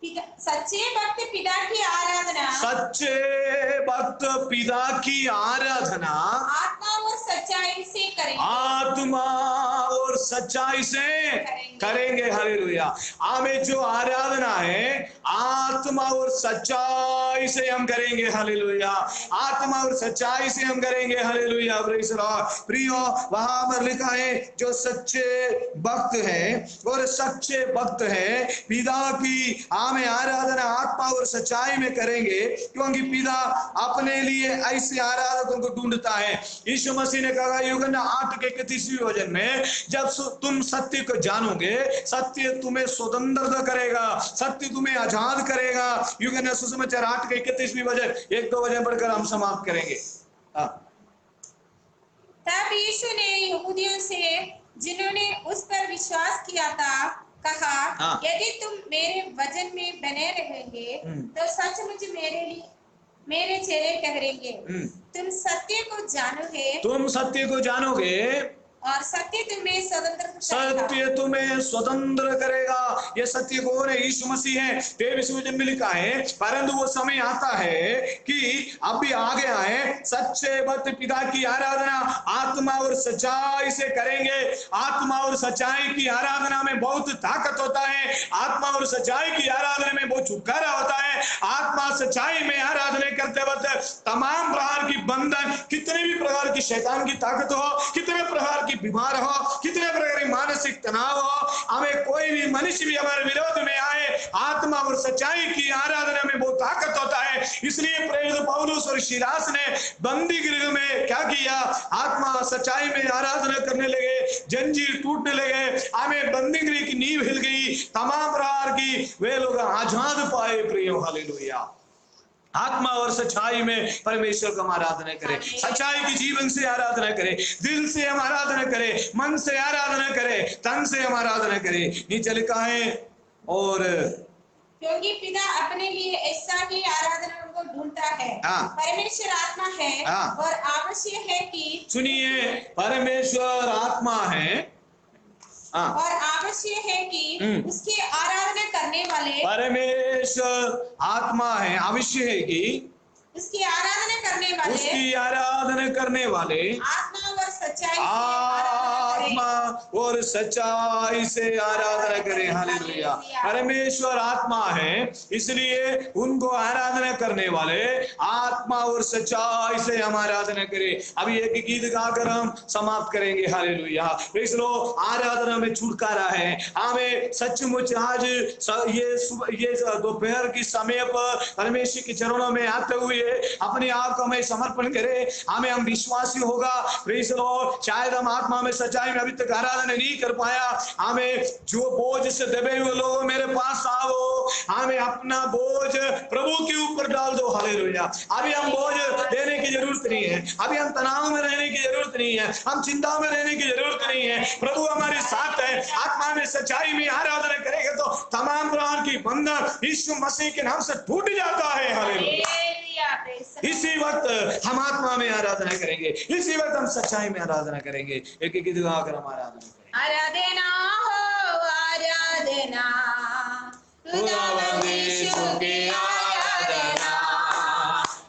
सच्चे भक्त पिता की आराधना, सच्चे भक्त पिता की आराधना आत्मा और सच्चाई से करेंगे, आत्मा और सच्चाई से करेंगे। हालेलुया। हमें जो आराधना है आत्मा और सच्चाई से हम करेंगे। हालेलुया। आत्मा और सच्चाई से हम करेंगे। हालेलुया। प्रियो, वहां पर लिखा है जो सच्चे भक्त है और सच्चे भक्त है पिता की हमें आराधना आत्मा और सच्चाई में करेंगे, क्योंकि पिता अपने लिए ऐसे आराधकों को ढूंढता है। यीशु मसीह ने कहा यूहन्ना 8:31 वचन में, जब तुम सत्य को जानोगे सत्य तुम्हें स्वतंत्र करेगा, सत्य तुम्हें आजाद करेगा। यूहन्ना सुसमाचार 8:31 वचन, 1-2 वचन पढ़कर हम समाप्त करेंगे। तब यीशु ने यहूदियों से जिन्होंने उस पर विश्वास किया था कहा, हाँ। यदि तुम मेरे वचन में बने रहेंगे तो सचमुच मेरे चेले ठहरेंगे। तुम सत्य को जानोगे तुम सत्य को जानोगे और सत्य तुम्हें स्वतंत्र करेगा। सत्य तुम्हें स्वतंत्र करेगा। ये सत्य कौन है? यीशु मसीह है। 23 वचन में लिखा है, परंतु वो समय आता है कि अभी आ गया है, सच्चे भक्त पिता की आराधना आत्मा और सच्चाई से करेंगे। आत्मा और सच्चाई की आराधना में बहुत ताकत होता है। आत्मा और सच्चाई की आराधना में बहुत छुटकारा होता है। आत्मा सच्चाई में आराधना करते वक्त तमाम प्रकार की बंधन, कितने भी प्रकार की शैतान की ताकत हो, कितने प्रकार की बीमार हो, कितने प्रकार की मानसिक तनाव हो, हमें कोई भी मनुष्य भी हमारे विरोध में आए, आत्मा और सच्चाई की आराधना में बहुत ताकत होता है। इसलिए प्रेरित पौलुस और सिलास ने बंदी गृह में क्या किया? आत्मा सच्चाई में आराधना करने लगे, जंजीर टूटने लगे, हमें बंदी गृह की नींव हिल गई, तमाम प्रकार की वे लोग आजाद पाए। प्रियो हालेलुया। आत्मा और सच्चाई में परमेश्वर का आराधना करें, सच्चाई की जीवन से आराधना करें, दिल से हम आराधना करें, मन से आराधना करें, तन से हम आराधना करें। नीचे लिखा है, और क्योंकि पिता अपने लिए ऐसा ही आराधना को ढूंढता है। हाँ। परमेश्वर आत्मा है। हाँ। और आवश्यक है कि, सुनिए, परमेश्वर आत्मा है। हाँ। और आवश्यक है कि उसकी आराधना करने वाले, परमेश्वर आत्मा है, आवश्यक है कि उसकी आराधना करने वाले, उसकी आराधना करने वाले आत्मा और सच्चाई आत्मा और सच्चाई से आराधना करें। हालेलुया। परमेश्वर आत्मा है, इसलिए उनको आराधना करने वाले आत्मा और सच्चाई से हम आराधना करें। अभी एक गीत गाकर हम समाप्त करेंगे। हालेलुया। प्रेज़ लो। आराधना में छुटकारा है। हमें सचमुच आज ये दोपहर की समय पर परमेश्वर के चरणों में आते हुए अपने आप को हमें समर्पण करें। हम विश्वासी होगा। Praise Lord. शायद हम आत्मा में सच्चाई में अभी तक आराधना नहीं कर पाया। हमें जो बोझ से दबे हुए लोग मेरे पास आओ, हमें अपना बोझ प्रभु के ऊपर डाल दो। हालेलुया। अभी हम बोझ देने की जरूरत नहीं है, अभी हम तनाव में रहने की जरूरत नहीं है, हम चिंता में रहने की जरूरत नहीं है। प्रभु हमारे साथ है। आत्मा में सच्चाई में आराधना करेंगे तो तमाम प्रकार की बंधन यीशु मसीह के नाम से टूट जाता है। हालेलुया। इसी वक्त हम आत्मा में आराधना करेंगे, इसी वक्त हम सच्चाई में आराधना करेंगे। एक एक गीत गाकर हम आराधना करेंगे। आराधना हो आराधना, खुदावंद यीशु की आराधना,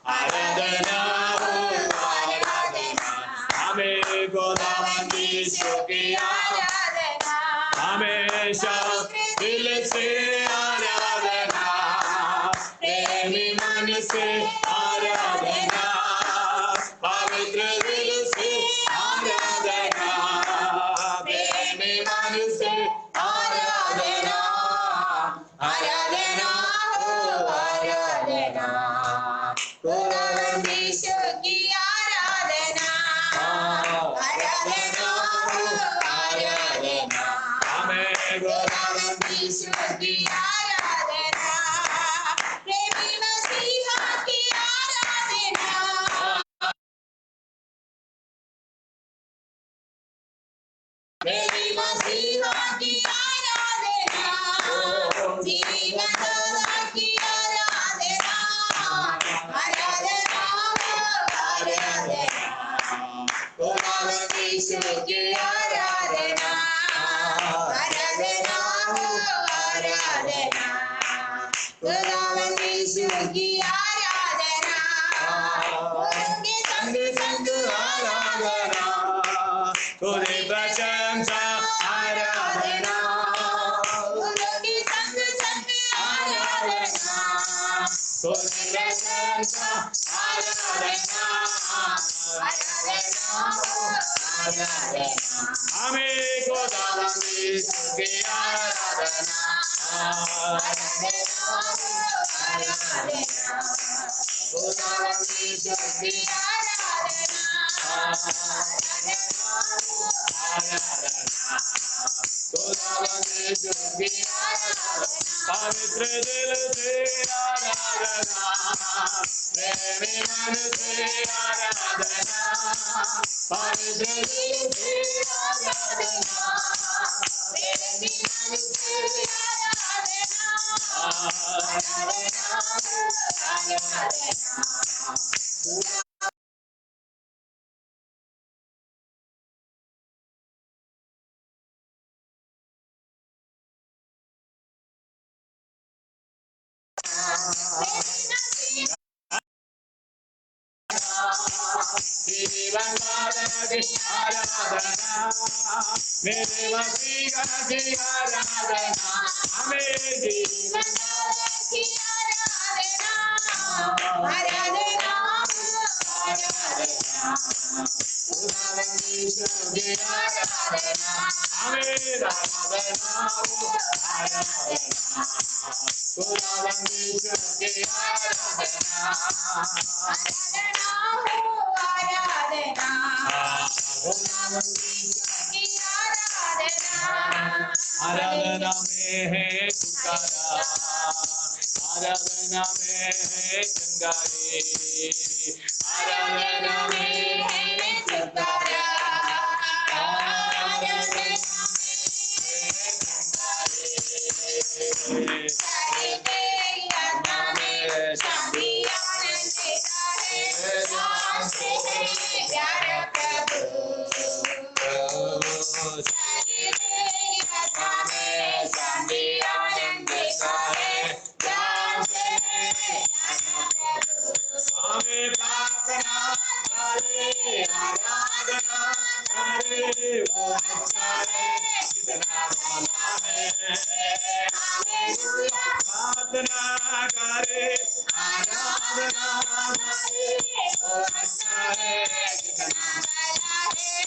आराधना हो आराधना, हमें खुदावंद यीशु की आराधना, हमेशा दिल से आराधना, प्रेमी मन से आराधना, पवित्र दिल से आराधना, प्रेमी मन से आराधना, आराधना हो आराधना, खुदावंद यीशु की आराधना, आराधना हो आराधना, हमें खुदावंद यीशु की आराधना, प्रेमी मसीहा की आराधना, प्रेमी मसीहा की आराधना, जीवनदाता की आराधना, आराधना हो आराधना, खुदावंद यीशु की आराधना, आराधना हो आराधना, खुदावंद यीशु की आराधना, उनके संग संग आराधना, खुदे प्रशंसा आराधना, उनके संग संग आराधना, खुदे प्रशंसा आराधना, आराधना हो आराधना, हमें खुदावंद यीशु की आराधना, आराधना हो आराधना, खुदावंद यीशु की आराधना, आराधना हो आराधना, खुदावंद यीशु की आराधना, पवित्र दिल से आराधना, प्रेमी मन से आराधना, पवित्र दिल से आराधना, प्रेमी मन से जीवन की आराधना, मेरे मसीहा की आराधना, हमें जीवन की आराधना, आराधना, आराधना, की आराधना, हमें आराधना, आराधना, खुदावंदी की आराधना, आराधना में है तुकारा, आराधना में है चंगारी, आराधना में है तुकारा, आराधना में है चंगारी, सारी आत्मा में शांति आनंद देता है, जानते हैं प्यारा प्रभु, सारी आत्मा में शांति आनंद देता है, जानते हैं प्यारा प्रभु। हमें प्रार्थना करे, आराधना करे, वो अच्छा है, कितना भला है, हालेलुया। प्रार्थना करे, आराधना करे, वो अच्छा है, कितना भला है,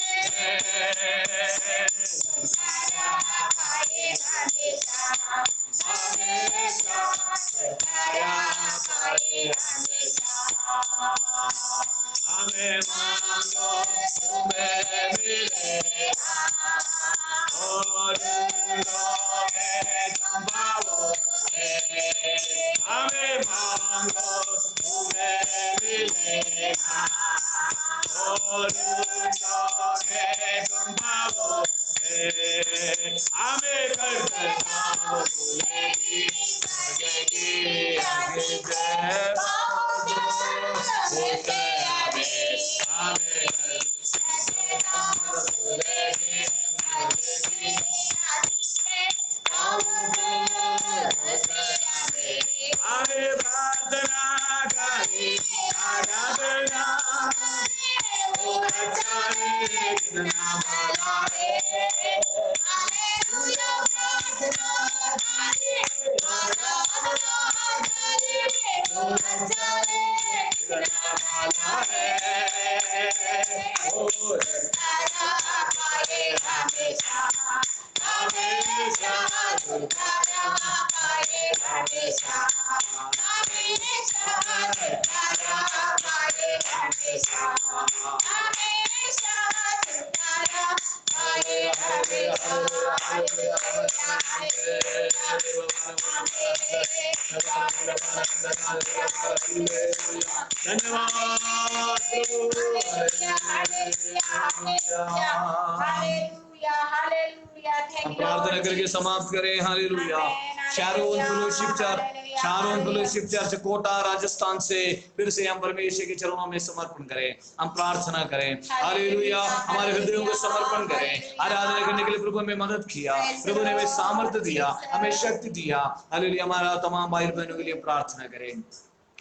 सारा पाए हमेशा, हमेशा सारा पाए हमेशा। हमें मांगो तुम्हें मिलेगा, और ढूंढोगे तुम पाओगे, हमें मांगो तुम्हें मिलेगा, और ढूंढोगे तुम पाओगे, हमें करते नाम भूलेगी, लगेगी आगे जय पाओगे, होते आदेश, हमें करते नाम भूलेगी, लगेगी आगे पाओगे, होते आदेश। हमें प्रार्थना करी, आराधना वो अच्छा है, कितना भला है, हालेलुया। प्रार्थना करे, आराधना करे, वो अच्छा है, कितना भला है, वो सारा पाए हमेशा, हमेशा छुटकारा पाए हमेशा, हमेशा छुटकारा पाए हमेशा, हमेशा छुटकारा पाए हमेशा, हम प्रार्थना करके समाप्त करें। Hallelujah. Sharon fellowship church, Sharon fellowship church Kota Rajasthan से फिर से हम परमेश्वर के चरणों में समर्पण करें, हम प्रार्थना करें। हालेलुया। हमारे हृदयों को समर्पण करें। आराधना करने के लिए प्रभु हमें मदद किया, प्रभु ने हमें सामर्थ्य दिया, हमें शक्ति दिया। हालेलुया। हमारा तमाम भाई बहनों के लिए प्रार्थना करें।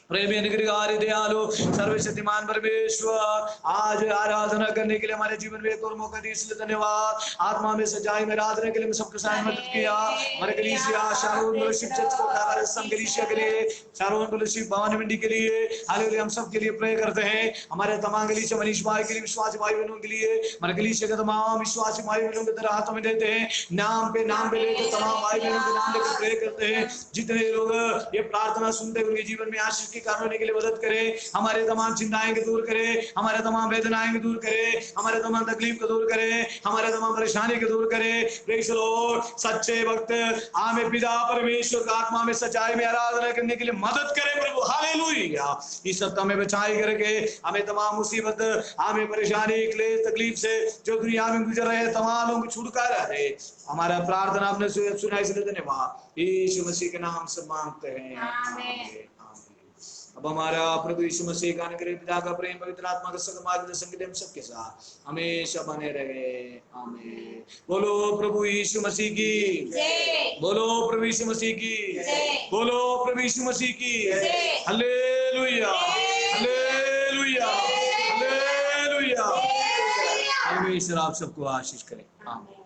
प्रेमी अनुग्रहकारी दयालु सर्वशक्तिमान परमेश्वर, आज आराधना करने के लिए हमारे जीवन में एक और मौका दिया, इसलिए धन्यवाद। आत्मा में सच्चाई में आराधना के लिए सबके साथ मदद किया। हमारे कलीसिया शारोन फेलोशिप चर्च को राजस्थान कलीसिया के लिए, शारोन फेलोशिप भवानी मंडी के लिए, हालेलुया, हम सब के लिए प्रे करते हैं। हमारे तमाम कलीसिया मनीष भाई के लिए, विश्वासी भाई बहनों के लिए, हमारे कलीसिया के तमाम विश्वासी भाई बहनों के तरह हाथों में देते हैं। नाम पे लेकर तमाम भाई बहनों के नाम लेकर प्रे करते हैं। जितने लोग ये प्रार्थना सुनते हैं उनके जीवन में आशीष के कारण होने के लिए मदद करे, हमारे तमाम चिंताएं को दूर करे, हमारे तमाम वेदनाएं को दूर करे, हमारे तमाम तकलीफ को दूर करे, हमारे तमाम परेशानी को दूर करे। Praise the Lord. सच्चे वक्त हमें पिता परमेश्वर का आत्मा में सच्चाई में आराधना करने के लिए मदद करे प्रभु। हालेलुया। इस सप्ताह में बचाई करके हमें तमाम मुसीबत, हमें परेशानी, क्लेश, तकलीफ से जो दुनिया में गुजर रहे तमाम लोगों को छुटकारा दे। हमारा प्रार्थना आपने सुना, इसलिए धन्यवाद। यीशु मसीह के नाम से मांगते हैं, आमीन। अब हमारा प्रभु यीशु मसीह का अनुग्रह, पिता का प्रेम, पवित्र आत्मा का संग मार्गदर्शन के हम सबके साथ हमेशा बने रहे, आमीन। बोलो प्रभु यीशु मसीह की जय। बोलो प्रभु यीशु मसीह की जय। बोलो प्रभु यीशु मसीह की जय। Hallelujah, hallelujah, hallelujah. परमेश्वर आप सबको आशीष करे, आमीन।